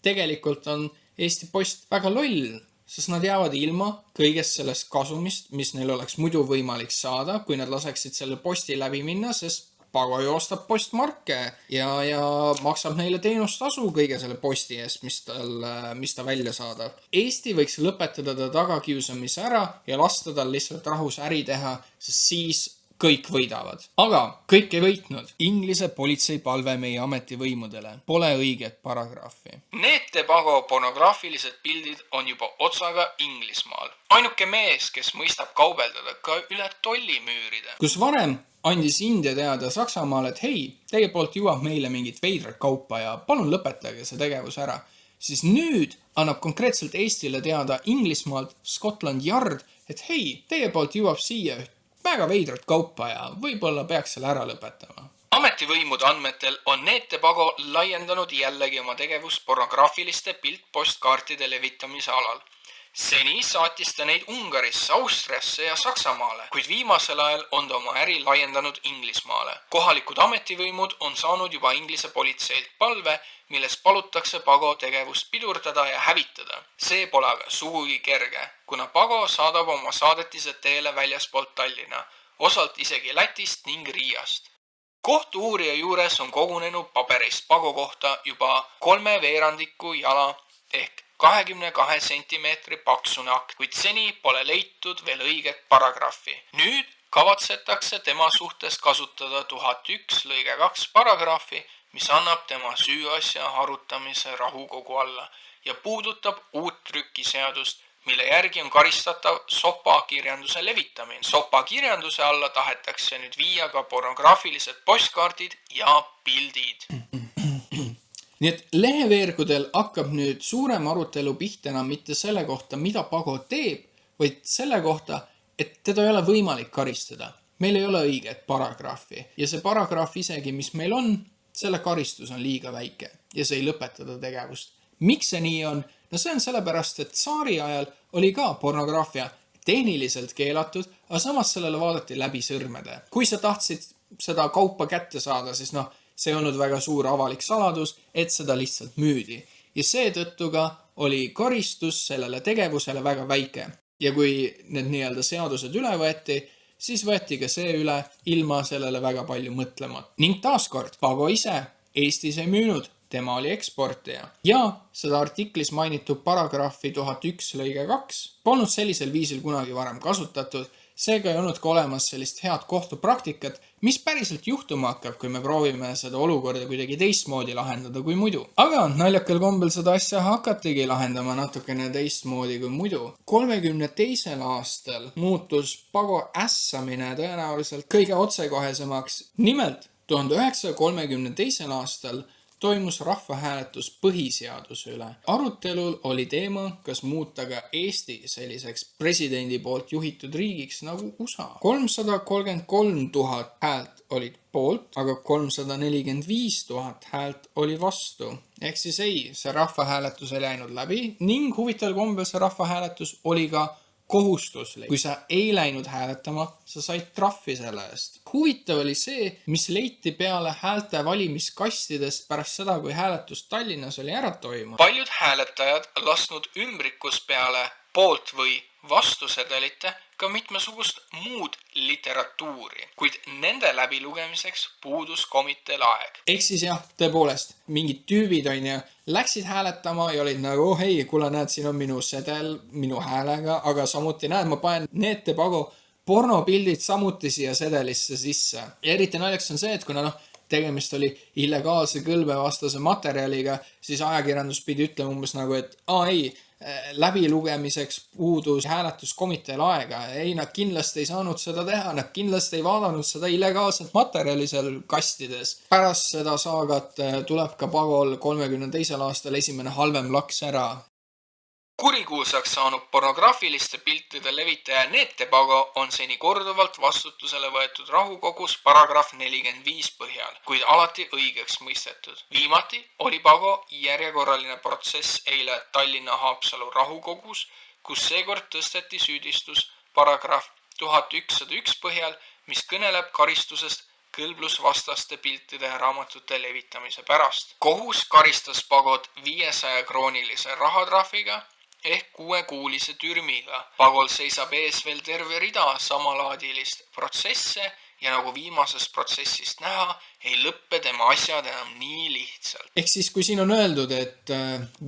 tegelikult on Eesti Post väga loll, sest nad jäävad ilma kõigest sellest kasumist, mis neil oleks muidu võimalik saada, kui nad laseksid selle posti läbi minna, sest Pago ju ostab postmarke ja maksab neile teenustasu kõige selle posti eest, mis ta välja saadab. Eesti võiks lõpetada ta tagakiusamise ära ja lasta tal lihtsalt rahus äri teha, sest siis kõik võidavad. Aga kõik ei võitnud. Inglise politsei palve meie ametivõimudele. Pole õiget paragrahvi. Need Pago pornograafilised pildid on juba otsaga Inglismaal. Ainuke mees, kes mõistab kaubeldada ka üle tollimüüride. Kus varem andis India teada Saksamaal, et hei, teie poolt jõuab meile mingit veidrat kaupa ja palun lõpetage see tegevus ära. Siis nüüd annab konkreetselt Eestile teada Inglismaalt Scotland Yard, et hei, teie poolt jõuab siia väga veidrat kaupa ja võib-olla peaks selle ära lõpetama. Ametivõimude andmetel on Need Pago laiendanud jällegi oma tegevust pornograafiliste piltpostkaartide levitamise alal. Seni saatis ta neid Ungarisse, Austriasse ja Saksamaale, kuid viimasel ajal on ta oma äri laiendanud Inglismaale. Kohalikud ametivõimud on saanud juba Inglise politseilt palve, milles palutakse Pago tegevust pidurdada ja hävitada. See pole aga sugugi kerge, kuna Pago saadab oma saadetised teele väljaspoolt Tallinna, osalt isegi Lätist ning Riiast. Kohtu-uurija juures on kogunenud paberist Pago kohta juba 3/4 jala ehk 22 sentimeetri paksune akt, kuid seni pole leitud veel õiget paragrahvi. Nüüd kavatsetakse tema suhtes kasutada 1001 lõige 2 paragrahvi, mis annab tema süüasja arutamise rahukogu alla ja puudutab uut trükiseadust, mille järgi on karistatav sopakirjanduse levitamine. Sopakirjanduse alla tahetakse nüüd viia ka pornograafilised postkaardid ja pildid. Nii et leheveergudel hakkab nüüd suurem arutelu pihtena mitte selle kohta, mida Pago teeb, vaid selle kohta, et teda ei ole võimalik karistada. Meil ei ole õiget paragrahvi ja see paragrahv isegi, mis meil on, selle karistus on liiga väike ja see ei lõpetada tegevust. Miks see nii on? No see on sellepärast, et tsaari ajal oli ka pornograafia tehniliselt keelatud, aga samas sellele vaadati läbi sõrmede. Kui sa tahtsid seda kaupa kätte saada, siis see olnud väga suur avalik saladus, et seda lihtsalt müüdi. Ja seetõttu ka oli karistus sellele tegevusele väga väike. Ja kui need nii-öelda seadused üle võeti, siis võeti ka see üle ilma sellele väga palju mõtlema. Ning taaskord, Pago ise Eestis ei müünud, tema oli eksportija. Ja seda artiklis mainitud paragrahvi 1001 lõige 2 polnud sellisel viisil kunagi varem kasutatud, seega ei olnud ka olemas sellist head kohtupraktikat, mis päriselt juhtuma hakkab, kui me proovime seda olukorda kuidagi teistmoodi lahendada kui muidu. Aga naljakal kombel seda asja hakatigi lahendama natukene teistmoodi kui muidu. 32. aastal muutus Pago ässamine tõenäoliselt kõige otsekohesemaks. Nimelt 1932. aastal toimus rahvahääletus põhiseaduse üle. Arutelul oli teema, kas muuta ka Eesti selliseks presidendi poolt juhitud riigiks nagu USA. 333 000 häält olid poolt, aga 345 000 häält oli vastu. Ehk siis ei, see rahvahääletus ei läinud läbi ning huvitaval kombel see rahvahääletus oli ka kohustuslik. Kui sa ei läinud hääletama, sa said trahvi selle eest. Huvitav oli see, mis leiti peale häälte valimiskastidest pärast seda, kui hääletus Tallinnas oli ära toimunud. Paljud hääletajad lasknud ümbrikus peale poolt või vastusedelite ka mitmesugust muud literatuuri, kuid nende läbilugemiseks puudus komiteel aeg. Ehk siis jah, tõepoolest, mingid tüübid läksid hääletama ja olid nagu, hei, kuule, näed, siin on minu sedel, minu häälega, aga samuti näed, ma panen Need Pago pornopildid samuti siia sedelisse sisse. Ja eriti naljaks on see, et kuna tegemist oli illegaalse kõlbevastase materjaliga, siis ajakirjandus pidi ütlema umbes nagu, et ei, läbilugemiseks puudus hääletuskomiteel aega. Ei, nad kindlasti ei saanud seda teha, nad kindlasti ei vaadanud seda illegaalset materjali seal kastides. Pärast seda saagat tuleb ka Pagol 32. aastal esimene halvem laks ära. Kurikuulsaks saanud pornograafiliste piltide levitaja Need Pago on seni korduvalt vastutusele võetud rahukogus paragrahv 45 põhjal, kuid alati õigeks mõistetud. Viimati oli Pago järjekorraline protsess eile Tallinna Haapsalu rahukogus, kus seekord tõsteti süüdistus paragrahv 1101 põhjal, mis kõneleb karistusest kõlblusvastaste piltide ja raamatute levitamise pärast. Kohus karistas Pagot 500-kroonilise rahatrahviga ehk 6-kuulise türmiga. Pagol seisab ees veel terve rida samalaadilist protsesse ja nagu viimasest protsessist näha, ei lõppe tema asjad enam nii lihtsalt. Ehk siis, kui siin on öeldud, et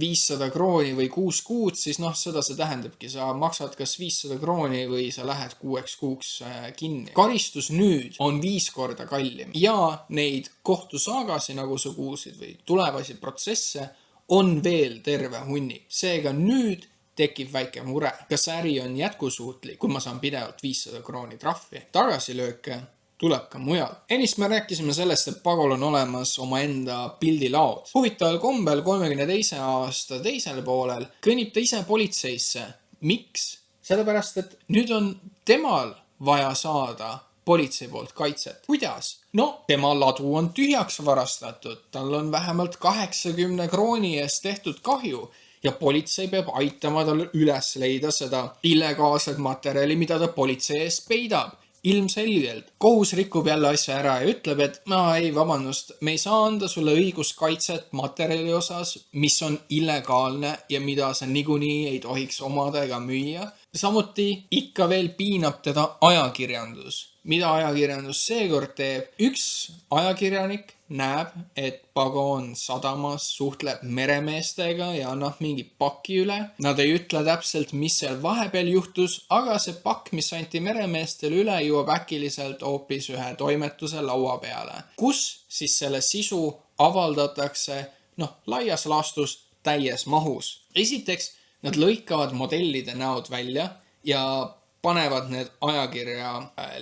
500 krooni või 6 kuud, siis seda see tähendabki. Sa maksad kas 500 krooni või sa lähed 6 kuuks kinni. Karistus nüüd on 5 korda kallim ja neid kohtusaagasi, nagu sa kuulsid, või tulevasi protsesse on veel terve hunni. Seega nüüd tekib väike mure. Kas äri on jätkusuutlik, kui ma saan pidevalt 500 krooni trahvi? Tagasilööke tuleb ka mujal. Ennist me rääkisime sellest, et Pagol on olemas omaenda pildilaod. Huvitaval kombel 32. aasta teisel poolel kõnnib ta ise politseisse. Miks? Sellepärast, et nüüd on temal vaja saada politsei poolt kaitset. Kuidas? Tema ladu on tühjaks varastatud. Tal on vähemalt 80 krooni eest tehtud kahju ja politsei peab aitama tal üles leida seda illegaalset materjali, mida ta politsei eest peidab. Ilmselgelt. Kohus rikub jälle asja ära ja ütleb, et ei, vabandust, me ei saa anda sulle õiguskaitset materjali osas, mis on illegaalne ja mida sa niikuinii ei tohiks omada ega müüa. Samuti ikka veel piinab teda ajakirjandus. Mida ajakirjandus seekord teeb? Üks ajakirjanik näeb, et Pago on sadamas, suhtleb meremeestega ja annab mingi paki üle. Nad ei ütle täpselt, mis seal vahepeal juhtus, aga see pakk, mis anti meremeestele üle, jõuab äkiliselt hoopis ühe toimetuse laua peale. Kus siis selle sisu avaldatakse, laias laastus täies mahus. Esiteks, nad lõikavad modellide näod välja ja panevad need ajakirja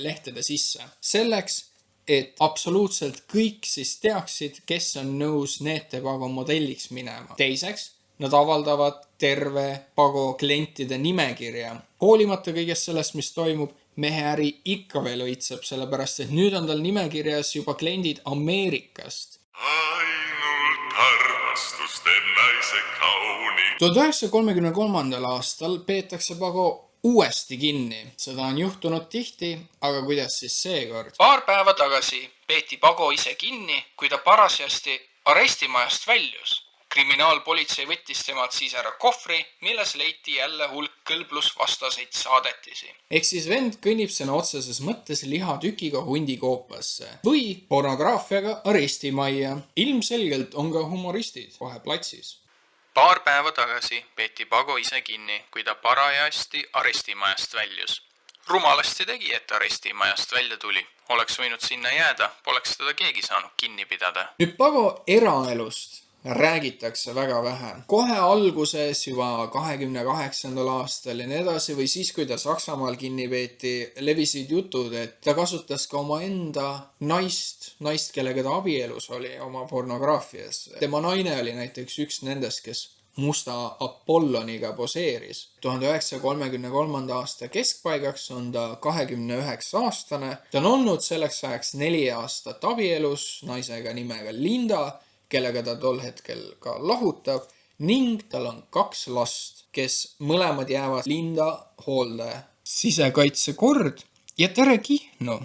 lehtede sisse. Selleks, et absoluutselt kõik siis teaksid, kes on nõus Neete Pago modelliks minema. Teiseks, nad avaldavad terve Pago klientide nimekirja. Hoolimata kõigest sellest, mis toimub, mehe äri ikka veel õitseb, sellepärast et nüüd on tal nimekirjas juba kliendid Ameerikast. Ainult armastus teeb naise kauni. 1933. aastal peetakse Pago uuesti kinni. Seda on juhtunud tihti, aga kuidas siis seekord? Paar päeva tagasi peeti Pago ise kinni, kui ta parasjasti arestimajast väljus. Kriminaalpolitsei võttis temalt siis ära kohvri, milles leiti jälle hulk kõlblusvastaseid saadetisi. Ehk siis vend kõnnib sõna otseses mõttes lihatükiga hundikoopasse või pornograafiaga arestimajja. Ilmselgelt on ka humoristid kohe platsis. Paar päeva tagasi peeti Pago ise kinni, kui ta parajasti arestimajast väljus. Rumalasti tegi, et arestimajast välja tuli. Oleks võinud sinna jääda, poleks teda keegi saanud kinni pidada. Nüüd Pago eraelust räägitakse väga vähe. Kohe alguses juba 28. aastal ja nii edasi või siis, kui ta Saksamaal kinni peeti, levisid jutud, et ta kasutas ka oma enda naist, kellega ta abielus oli oma pornograafias. Tema naine oli näiteks üks nendest, kes musta Apolloniga poseeris. 1933. aasta keskpaigaks on ta 29-aastane. Ta on olnud selleks ajaks 4 aastat abielus naisega nimega Linda, kellega ta tol hetkel ka lahutab ning tal on 2 last, kes mõlemad jäävad Linda hoolde. Sisekaitsekord ja tere Kihnu!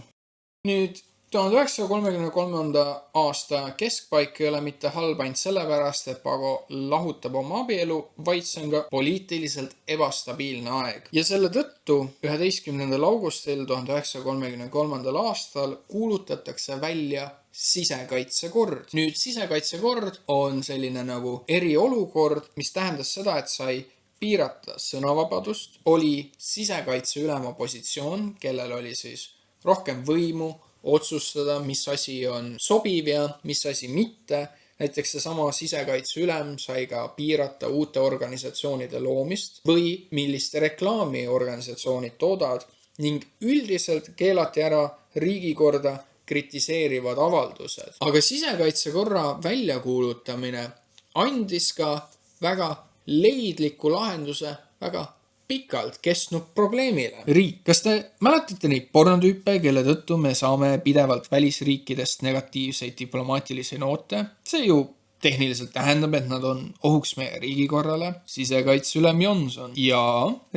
Nüüd 1933. aasta keskpaik ei ole mitte halb ainult sellepärast, et Pago lahutab oma abielu, vaid see on ka poliitiliselt ebastabiilne aeg. Ja selle tõttu 11. augustil 1933. aastal kuulutatakse välja sisekaitsekord. Nüüd sisekaitsekord on selline nagu eriolukord, mis tähendas seda, et sai piirata sõnavabadust, oli sisekaitse ülema positsioon, kellel oli siis rohkem võimu otsustada, mis asi on sobiv ja mis asi mitte. Näiteks seesama sisekaitse ülem sai ka piirata uute organisatsioonide loomist või milliste reklaami organisatsioonid toodavad ning üldiselt keelati ära riigikorda kritiseerivad avaldused. Aga sisekaitsekorra väljakuulutamine andis ka väga leidliku lahenduse väga pikalt kestnud probleemile. Riik, kas te mäletate neid pornotüüpe, kelle tõttu me saame pidevalt välisriikidest negatiivseid diplomaatilisi noote? See ju tehniliselt tähendab, et nad on ohuks meie riigikorrale, sisekaitseülem Johnson ja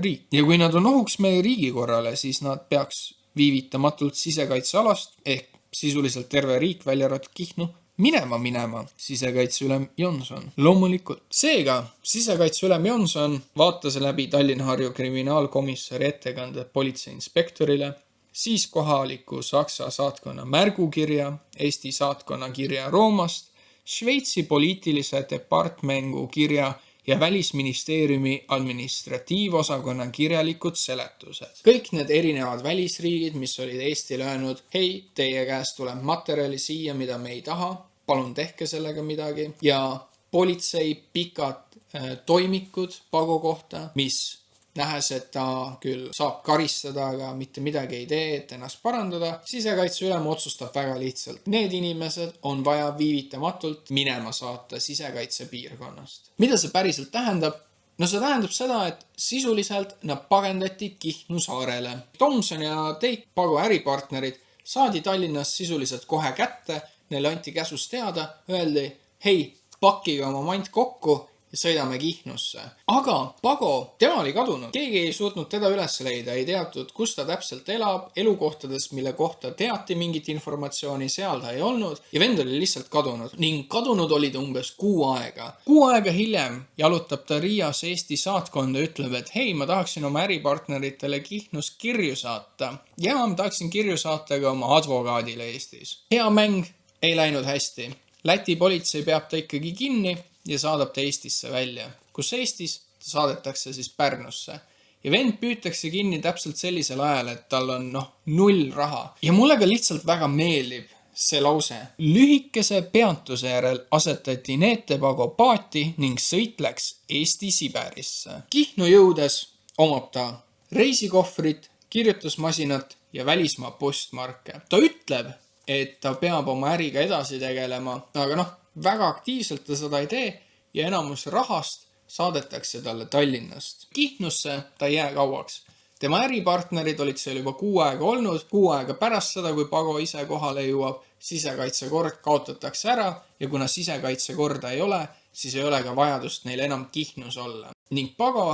riik. Ja kui nad on ohuks meie riigikorrale, siis nad peaks viivitamatult sisekaitsealast ehk sisuliselt terve riik välja arvatud Kihnu minema sisekaitseülem Jonson. Loomulikult. Seega, sisekaitseülem Jonson vaatas läbi Tallinna-Harju kriminaalkomissari ettekande politseiinspektorile, siis kohaliku Saksa saatkonna märgukirja, Eesti saatkonna kirja Roomast, Šveitsi poliitilise departmengu kirja ja Välisministeeriumi administratiivosakonna kirjalikud seletused. Kõik need erinevad välisriigid, mis olid Eestile öelnud, hei, teie käest tuleb materjali siia, mida me ei taha, palun tehke sellega midagi. Ja politsei pikad toimikud Pago kohta, mis nähes, et ta küll saab karistada, aga mitte midagi ei tee, et ennast parandada, sisekaitseülem otsustab väga lihtsalt. Need inimesed on vaja viivitamatult minema saata sisekaitsepiirkonnast. Mida see päriselt tähendab? No see tähendab seda, et sisuliselt nad pagendati Kihnu saarele. Tomson ja Teik, Pago äripartnerid, saadi Tallinnas sisuliselt kohe kätte, neile anti käsus teada, öeldi, hei, pakkige oma mant kokku ja sõidame Kihnusse. Aga Pago, tema oli kadunud. Keegi ei suutnud teda üles leida, ei teatud, kus ta täpselt elab, elukohtades, mille kohta teati mingit informatsiooni, seal ta ei olnud ja vend oli lihtsalt kadunud. Ning kadunud olid umbes 6 aega. 6 aega hiljem jalutab ta Riias Eesti saatkonda ja ütleb, et hei, ma tahaksin oma äripartneritele Kihnus kirju saata. Ja ma tahaksin kirju saata ka oma advokaadile Eestis. Hea mäng ei läinud hästi. Läti politsei peab ta ikkagi kinni ja saadab ta Eestisse välja, kus Eestis ta saadetakse siis Pärnusse. Ja vend püütakse kinni täpselt sellisel ajal, et tal on 0 raha. Ja mulle ka lihtsalt väga meeldib see lause. Lühikese peatuse järel asetati Neete Pago paati ning sõit läks Eesti Siberisse. Kihnu jõudes omab ta reisikohvrit, kirjutusmasinat ja välismaa postmarke. Ta ütleb, et ta peab oma äriga edasi tegelema, aga väga aktiivselt ta seda ei tee ja enamus rahast saadetakse talle Tallinnast. Kihnusse ta ei jää kauaks. Tema äripartnerid olid seal juba 6 aega olnud, 6 aega pärast seda, kui Pago ise kohale jõuab, sisekaitsekord kaotatakse ära ja kuna sisekaitsekorda ei ole, siis ei ole ka vajadust neil enam Kihnus olla. Ning Pago,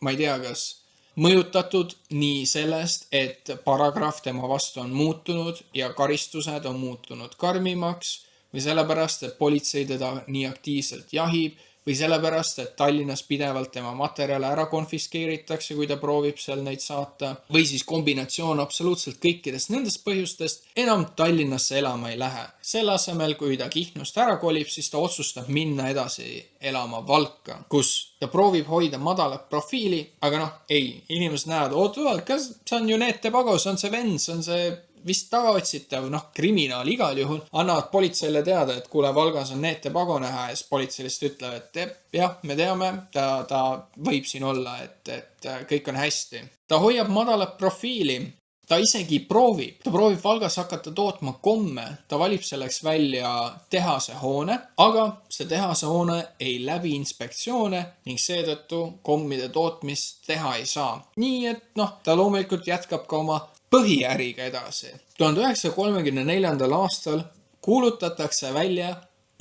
ma ei tea, kas mõjutatud nii sellest, et paragrahv tema vastu on muutunud ja karistused on muutunud karmimaks, või sellepärast, et politsei teda nii aktiivselt jahib, või sellepärast, et Tallinnas pidevalt tema materjale ära konfiskeeritakse, kui ta proovib seal neid saata, või siis kombinatsioon absoluutselt kõikidest nendest põhjustest, enam Tallinnasse elama ei lähe. Selle asemel, kui ta Kihnust ära kolib, siis ta otsustab minna edasi elama Valka, kus ta proovib hoida madalat profiili, aga ei, inimesed näevad, kas see on ju Neete Pago, see on see vend, see on see vist tagaotsitav, kriminaal igal juhul, annavad politseile teada, et kuule, Valgas on Neete Pago näha ja siis politsei lihtsalt ütleb, et jah, me teame, ta võib siin olla, et kõik on hästi. Ta hoiab madalat profiili, ta isegi proovib Valgas hakata tootma komme, ta valib selleks välja tehase hoone, aga see tehase hoone ei läbi inspektsioone ning seetõttu kommide tootmist teha ei saa. Nii et ta loomulikult jätkab ka oma põhiäriga edasi. 1934. aastal kuulutatakse välja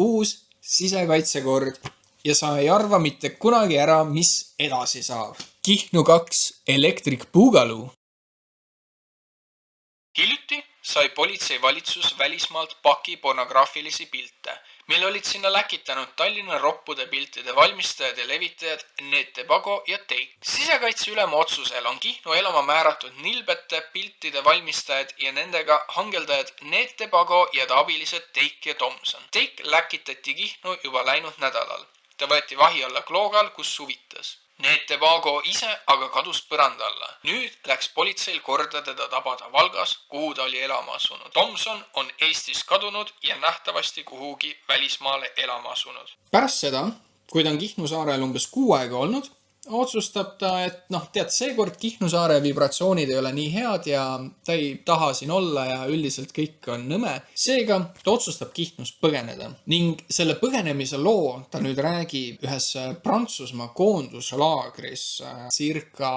uus sisekaitsekord ja sa ei arva mitte kunagi ära, mis edasi saab. Kihnu 2 Electric Boogaloo. Hiljuti sai politseivalitsus välismaalt paki pornograafilisi pilte, mille olid sinna läkitanud Tallinna roppude piltide valmistajad ja levitajad Neete Pago ja Teik. Sisekaitseülema otsusel on Kihnu elama määratud nilbete piltide valmistajad ja nendega hangeldajad Neete Pago ja ta abilised Teik ja Tomson. Teik läkitati Kihnu juba läinud nädalal. Ta võeti vahi alla Kloogal, kus suvitas. Neete Pago ise aga kadus põranda alla. Nüüd läks politseil korda teda tabada Valgas, kuhu ta oli elama asunud. Tomson on Eestis kadunud ja nähtavasti kuhugi välismaale elama asunud. Pärast seda, kui ta on Kihnu saarel umbes 6 aega olnud, otsustab ta, et seekord Kihnu saare vibratsioonid ei ole nii head ja ta ei taha siin olla ja üldiselt kõik on nõme. Seega ta otsustab Kihnus põgeneda ning selle põgenemise loo ta nüüd räägib ühes Prantsusmaa koonduslaagris circa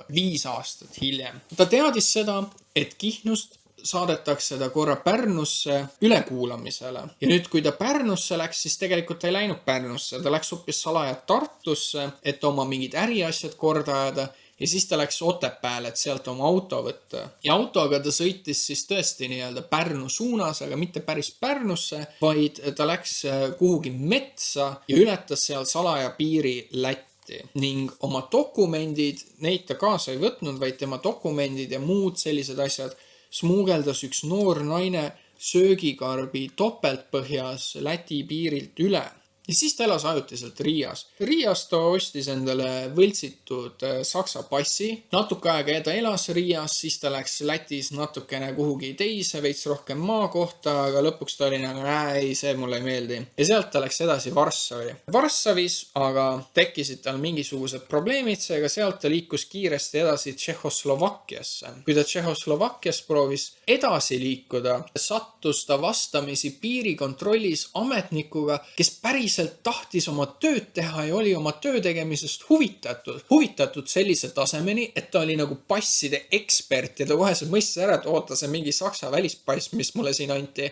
5 aastat hiljem. Ta teadis seda, et Kihnust saadetakse ta korra Pärnusse ülekuulamisele. Ja nüüd, kui ta Pärnusse läks, siis tegelikult ta ei läinud Pärnusse. Ta läks hoopis salaja Tartusse, et oma mingid äriasjad korda ajada. ja siis ta läks Otepääle, et sealt oma auto võtta. Ja autoga ta sõitis siis tõesti nii-öelda Pärnu suunas, aga mitte päris Pärnusse, vaid ta läks kuhugi metsa ja ületas seal salaja piiri Lätti. Ning oma dokumendid, neid ta kaasa ei võtnud, vaid tema dokumendid ja muud sellised asjad smuugeldas üks noor naine söögikarbi topeltpõhjas Läti piirilt üle. Ja siis ta elas ajutiselt Riias. Riias ta ostis endale võltsitud saksa passi. Natuke aega ta elas Riias, siis ta läks Lätis natukene kuhugi teise, veits rohkem maa kohta, aga lõpuks ta oli nagu, ei, see mulle ei meeldi. Ja sealt ta läks edasi Varssavi. Varssavis aga tekkisid tal mingisugused probleemid, seega sealt ta liikus kiiresti edasi Tšehhoslovakkiasse. Kui ta Tšehhoslovakkias proovis edasi liikuda, sattus ta vastamisi piirikontrollis ametnikuga, kes päris tahtis oma tööd teha ja oli oma töö tegemisest huvitatud sellise tasemeni, et ta oli nagu passide ekspert ja ta koheselt mõistis ära, et oota, see mingi saksa välispass, mis mulle siin anti.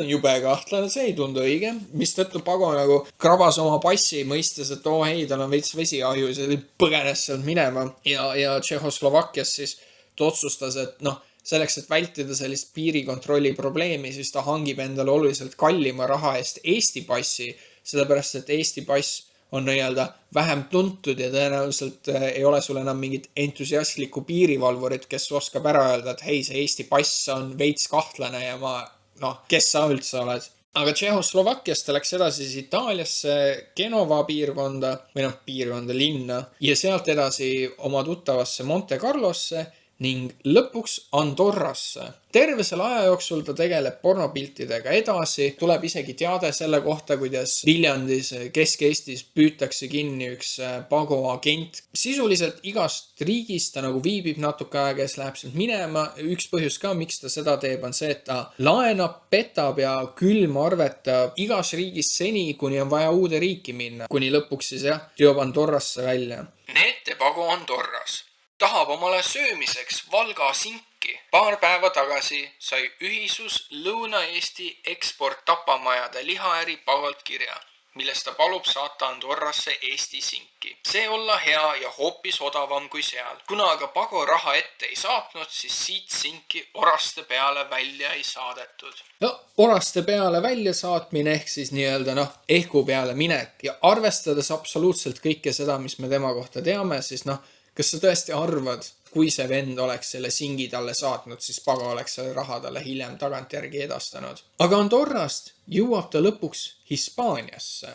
Jube kahtlane, see ei tundu õige, mis tõttu Pago nagu krabas oma passi mõistes, et ei, tal on veits vesiahju ja see põgenes sealt minema ja Tšehhoslovakkias siis ta otsustas, et selleks, et vältida sellist piirikontrolli probleemi, siis ta hangib endale oluliselt kallima raha eest Eesti passi, sellepärast, et Eesti pass on nii-öelda vähem tuntud ja tõenäoliselt ei ole sul enam mingit entusiastlikku piirivalvurit, kes oskab ära öelda, et hei, see Eesti pass on veits kahtlane ja kes sa üldse oled. Aga Tšehhoslovakkiast ta läks edasi siis Itaaliasse, Genova piirkonda või linna ja sealt edasi oma tuttavasse Monte Carlosse ning lõpuks Andorrasse. Terve selle aja jooksul ta tegeleb pornopiltidega edasi, tuleb isegi teade selle kohta, kuidas Viljandis, Kesk-Eestis püütakse kinni üks Pago agent. Sisuliselt igast riigist ta nagu viibib natuke aega ja siis läheb sealt minema. Üks põhjus ka, miks ta seda teeb, on see, et ta laenab, petab ja külmarvetab igas riigis seni, kuni on vaja uude riiki minna. Kuni lõpuks siis jõuab Andorrasse välja. Need teeb Pago Andorras. Tahab omale söömiseks Valga sinki. Paar päeva tagasi sai ühisus Lõuna-Eesti eksport tapamajade lihaäri Pagolt kirja, millest ta palub saata Andorrasse Eesti sinki. See olla hea ja hoopis odavam kui seal. Kuna aga Pago raha ette ei saatnud, siis siit sinki oraste peale välja ei saadetud. Oraste peale välja saatmine ehk siis nii-öelda ehku peale minek ja arvestades absoluutselt kõike seda, mis me tema kohta teame, siis kas sa tõesti arvad, kui see vend oleks selle singi talle saatnud, siis Pago oleks selle raha talle hiljem tagantjärgi edastanud. Aga Andorrast jõuab ta lõpuks Hispaaniasse.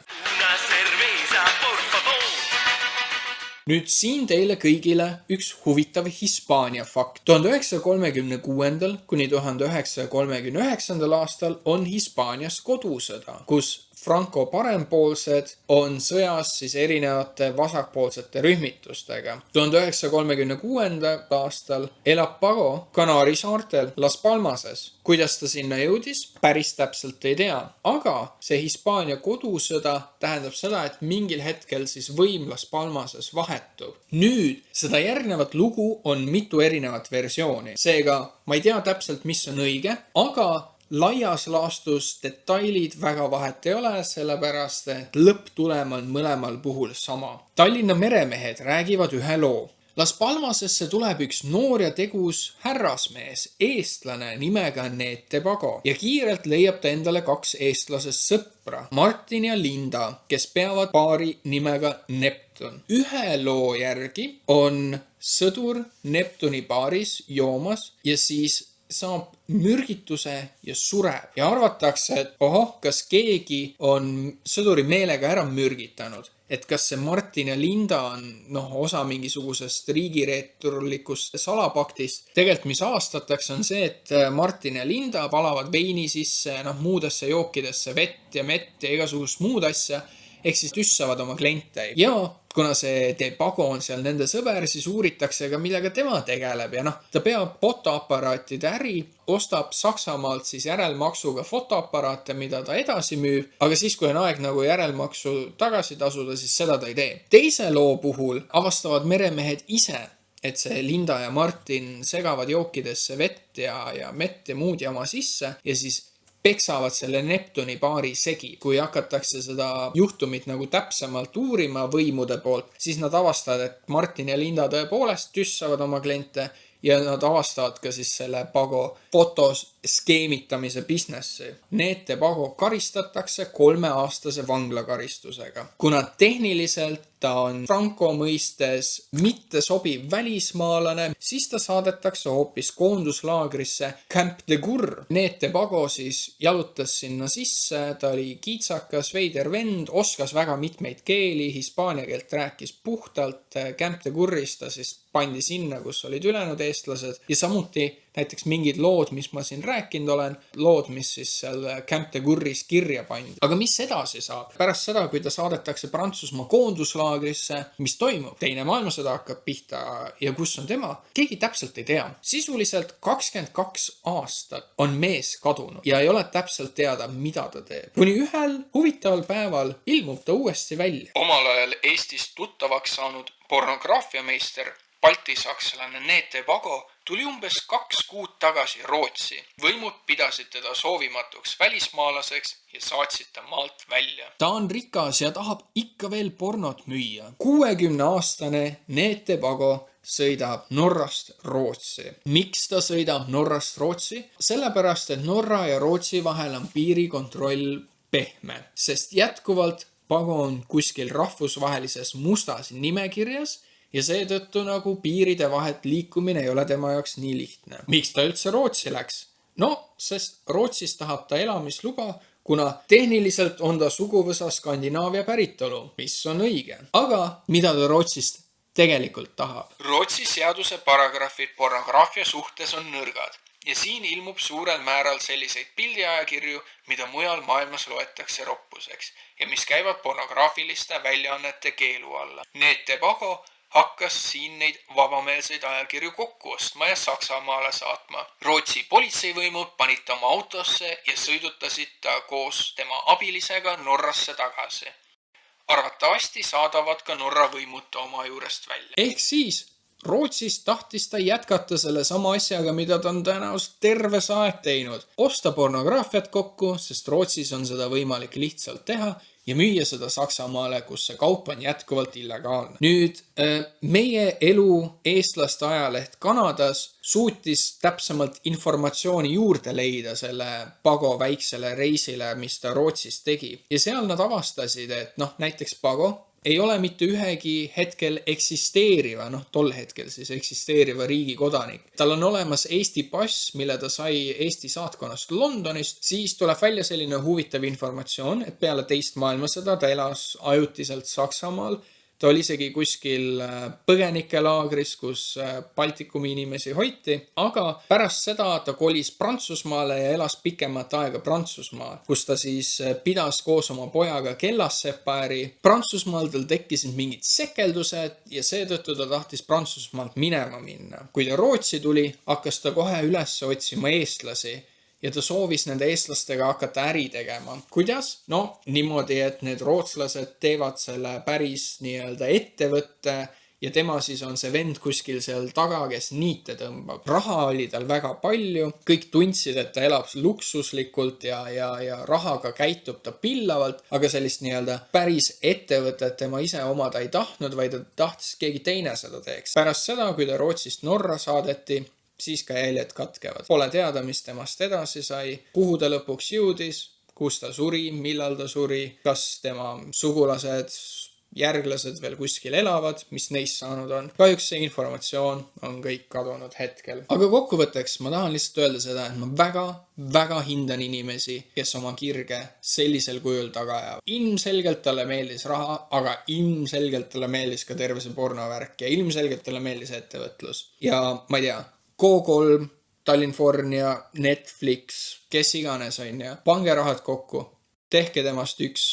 Nüüd siin teile kõigile üks huvitav Hispaania fakt. 1936. kuni 1939. aastal on Hispaanias kodusõda, kus Franco parempoolsed on sõjas siis erinevate vasakpoolsete rühmitustega. 1936. aastal elab Pago Kanaari saartel Las Palmases. Kuidas ta sinna jõudis? Päris täpselt ei tea. Aga see Hispaania kodusõda tähendab seda, et mingil hetkel siis võim Las Palmases vahetub. Nüüd seda järgnevat lugu on mitu erinevat versiooni. Seega ma ei tea täpselt, mis on õige, aga laias laastus detailid väga vahet ei ole, sellepärast et lõpptulem on mõlemal puhul sama. Tallinna meremehed räägivad ühe loo. Las Palmasesse tuleb üks noor ja tegus härrasmees, eestlane nimega Nete Pago ja kiirelt leiab ta endale 2 eestlasest sõpra, Martin ja Linda, kes peavad paari nimega Neptun. Ühe loo järgi on sõdur Neptuni baaris joomas ja siis saab mürgituse ja sureb. Ja arvatakse, et kas keegi on sõduri meelega ära mürgitanud. Et kas see Martin ja Linda on osa mingisugusest riigireeturlikust salapaktist. Tegelikult mis aastatakse on see, et Martin ja Linda palavad veini sisse, muudesse jookidesse vett ja mett ja igasugust muud asja. Ehk siis tüssavad oma kliente. Ja kuna see De Pago on seal nende sõber, siis uuritakse ka millega tema tegeleb. Ja ta peab fotoaparaatide äri, ostab Saksamaalt siis järelmaksuga fotoaparaate, mida ta edasi müüb. Aga siis, kui on aeg järelmaksu tagasi tasuda, siis seda ta ei tee. Teise loo puhul avastavad meremehed ise, et see Linda ja Martin segavad jookidesse vett ja mett ja muud jama sisse ja siis peksavad selle Neptuni paari segi. Kui hakatakse seda juhtumit nagu täpsemalt uurima võimude poolt, siis nad avastavad, et Martin ja Linda tõepoolest tüssavad oma kliente ja nad avastavad ka siis selle Pago fotos skeemitamise businessi. Neete Pago karistatakse 3-aastase vanglakaristusega. Kuna tehniliselt ta on Franco mõistes mitte sobiv välismaalane, siis ta saadetakse hoopis koonduslaagrisse Camp de Gour. Neete Pago siis jalutas sinna sisse, ta oli kiitsakas, veider vend, oskas väga mitmeid keeli, hispaania keelt rääkis puhtalt. Camp de Gouris ta siis pandi sinna, kus olid ülejäänud eestlased ja samuti näiteks mingid lood, mis ma siin rääkinud olen, lood, mis siis seal Camp de Gouris kirja pandi. Aga mis edasi saab? Pärast seda, kui ta saadetakse Prantsusmaa koonduslaagrisse, mis toimub? Teine maailmasõda hakkab pihta ja kus on tema? Keegi täpselt ei tea. Sisuliselt 22 aastat on mees kadunud ja ei ole täpselt teada, mida ta teeb. Kuni ühel huvitaval päeval ilmub ta uuesti välja. Omal ajal Eestist tuttavaks saanud pornograafiameister baltisakslane Neete Pago tuli umbes 2 kuud tagasi Rootsi. Võimud pidasid teda soovimatuks välismaalaseks ja saatsid ta maalt välja. Ta on rikas ja tahab ikka veel pornot müüa. 60-aastane Neete Pago sõidab Norrast Rootsi. Miks ta sõidab Norrast Rootsi? Sellepärast, et Norra ja Rootsi vahel on piirikontroll pehme, sest jätkuvalt Pago on kuskil rahvusvahelises mustas nimekirjas ja seetõttu nagu piiride vahet liikumine ei ole tema jaoks nii lihtne. Miks ta üldse Rootsi läks? No, sest Rootsis tahab ta elamisluba, kuna tehniliselt on ta suguvõsa Skandinaavia päritolu, mis on õige. Aga mida ta Rootsist tegelikult tahab? Rootsi seaduse paragrahvid pornograafia suhtes on nõrgad ja siin ilmub suurel määral selliseid pildiajakirju, mida mujal maailmas loetakse roppuseks ja mis käivad pornograafiliste väljaannete keelu alla. Neete Pago hakkas siin neid vabameelseid ajakirju kokku ostma ja Saksamaale saatma. Rootsi politseivõimud panid ta oma autosse ja sõidutasid ta koos tema abilisega Norrasse tagasi. Arvatavasti saadavad ka Norra võimud ta oma juurest välja. Ehk siis Rootsis tahtis ta jätkata selle sama asjaga, mida ta on tõenäoliselt terves aeg teinud. Osta pornograafiat kokku, sest Rootsis on seda võimalik lihtsalt teha ja müüa seda Saksamaale, kus see kaup on jätkuvalt illegaalne. Nüüd, meie elu eestlaste ajaleht Kanadas suutis täpsemalt informatsiooni juurde leida selle Pago väiksele reisile, mis ta Rootsis tegi. Ja seal nad avastasid, et näiteks Pago ei ole mitte ühegi hetkel eksisteeriva, tol hetkel siis eksisteeriva riigi kodanik. Tal on olemas Eesti pass, mille ta sai Eesti saatkonnast Londonist, siis tuleb välja selline huvitav informatsioon, et peale teist maailmasõda ta elas ajutiselt Saksamaal. Ta oli isegi kuskil põgenikelaagris, kus Baltikumi inimesi hoiti, aga pärast seda ta kolis Prantsusmaale ja elas pikemat aega Prantsusmaal, kus ta siis pidas koos oma pojaga kellassepaäri. Prantsusmaal tal tekkisid mingid sekeldused ja seetõttu ta tahtis Prantsusmaalt minema minna. Kui ta Rootsi tuli, hakkas ta kohe üles otsima eestlasi ja ta soovis nende eestlastega hakata äri tegema. Kuidas? Niimoodi, et need rootslased teevad selle päris nii-öelda ettevõtte ja tema siis on see vend kuskil seal taga, kes niite tõmbab. Raha oli tal väga palju, kõik tundsid, et ta elab luksuslikult ja rahaga käitub ta pillavalt, aga sellist nii-öelda päris ettevõtet tema ise omada ei tahtnud, vaid ta tahtis keegi teine seda teeks. Pärast seda, kui ta Rootsist Norra saadeti, siis ka jäljed katkevad. Pole teada, mis temast edasi sai, kuhu ta lõpuks jõudis, kus ta suri, millal ta suri, kas tema sugulased, järglased veel kuskil elavad, mis neist saanud on. Kahjuks see informatsioon on kõik kadunud hetkel. Aga kokkuvõtteks ma tahan lihtsalt öelda seda, et ma väga hindan inimesi, kes oma kirge sellisel kujul taga ajavad. Ilmselgelt talle meeldis raha, aga ilmselgelt talle meeldis ka terve see pornovärk ja ilmselgelt talle meeldis ettevõtlus. Ja ma ei tea, Go3, Tallinfornia, Netflix, kes iganes on ja pange rahad kokku, tehke temast üks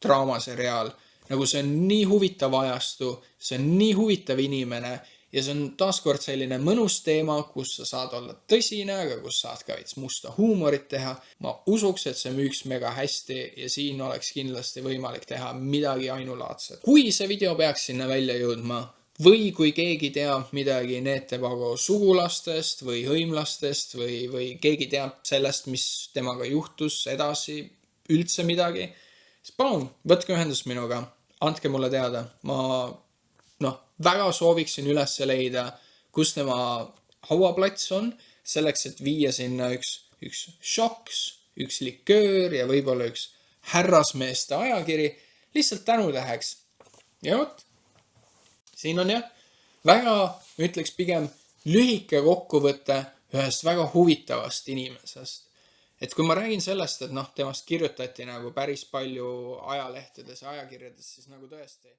draamaseriaal. Nagu see on nii huvitav ajastu, see on nii huvitav inimene ja see on taaskord selline mõnus teema, kus sa saad olla tõsine, aga kus saad ka veits musta huumorit teha. Ma usuks, et see müüks mega hästi ja siin oleks kindlasti võimalik teha midagi ainulaadset. Kui see video peaks sinna välja jõudma, Või kui keegi teab midagi Netepago sugulastest või hõimlastest või keegi teab sellest, mis temaga juhtus edasi üldse midagi, siis palun, võtke ühendust minuga, andke mulle teada. Ma väga sooviksin üles leida, kus tema hauaplats on, selleks, et viia sinna üks šoks, üks liköör ja võib-olla üks härrasmeeste ajakiri, lihtsalt tänutäheks. Ja vot, siin on jah, väga, ma ütleks pigem lühike kokkuvõte ühest väga huvitavast inimesest. Et kui ma räägin sellest, et temast kirjutati nagu päris palju ajalehtedes ja ajakirjades, siis nagu tõesti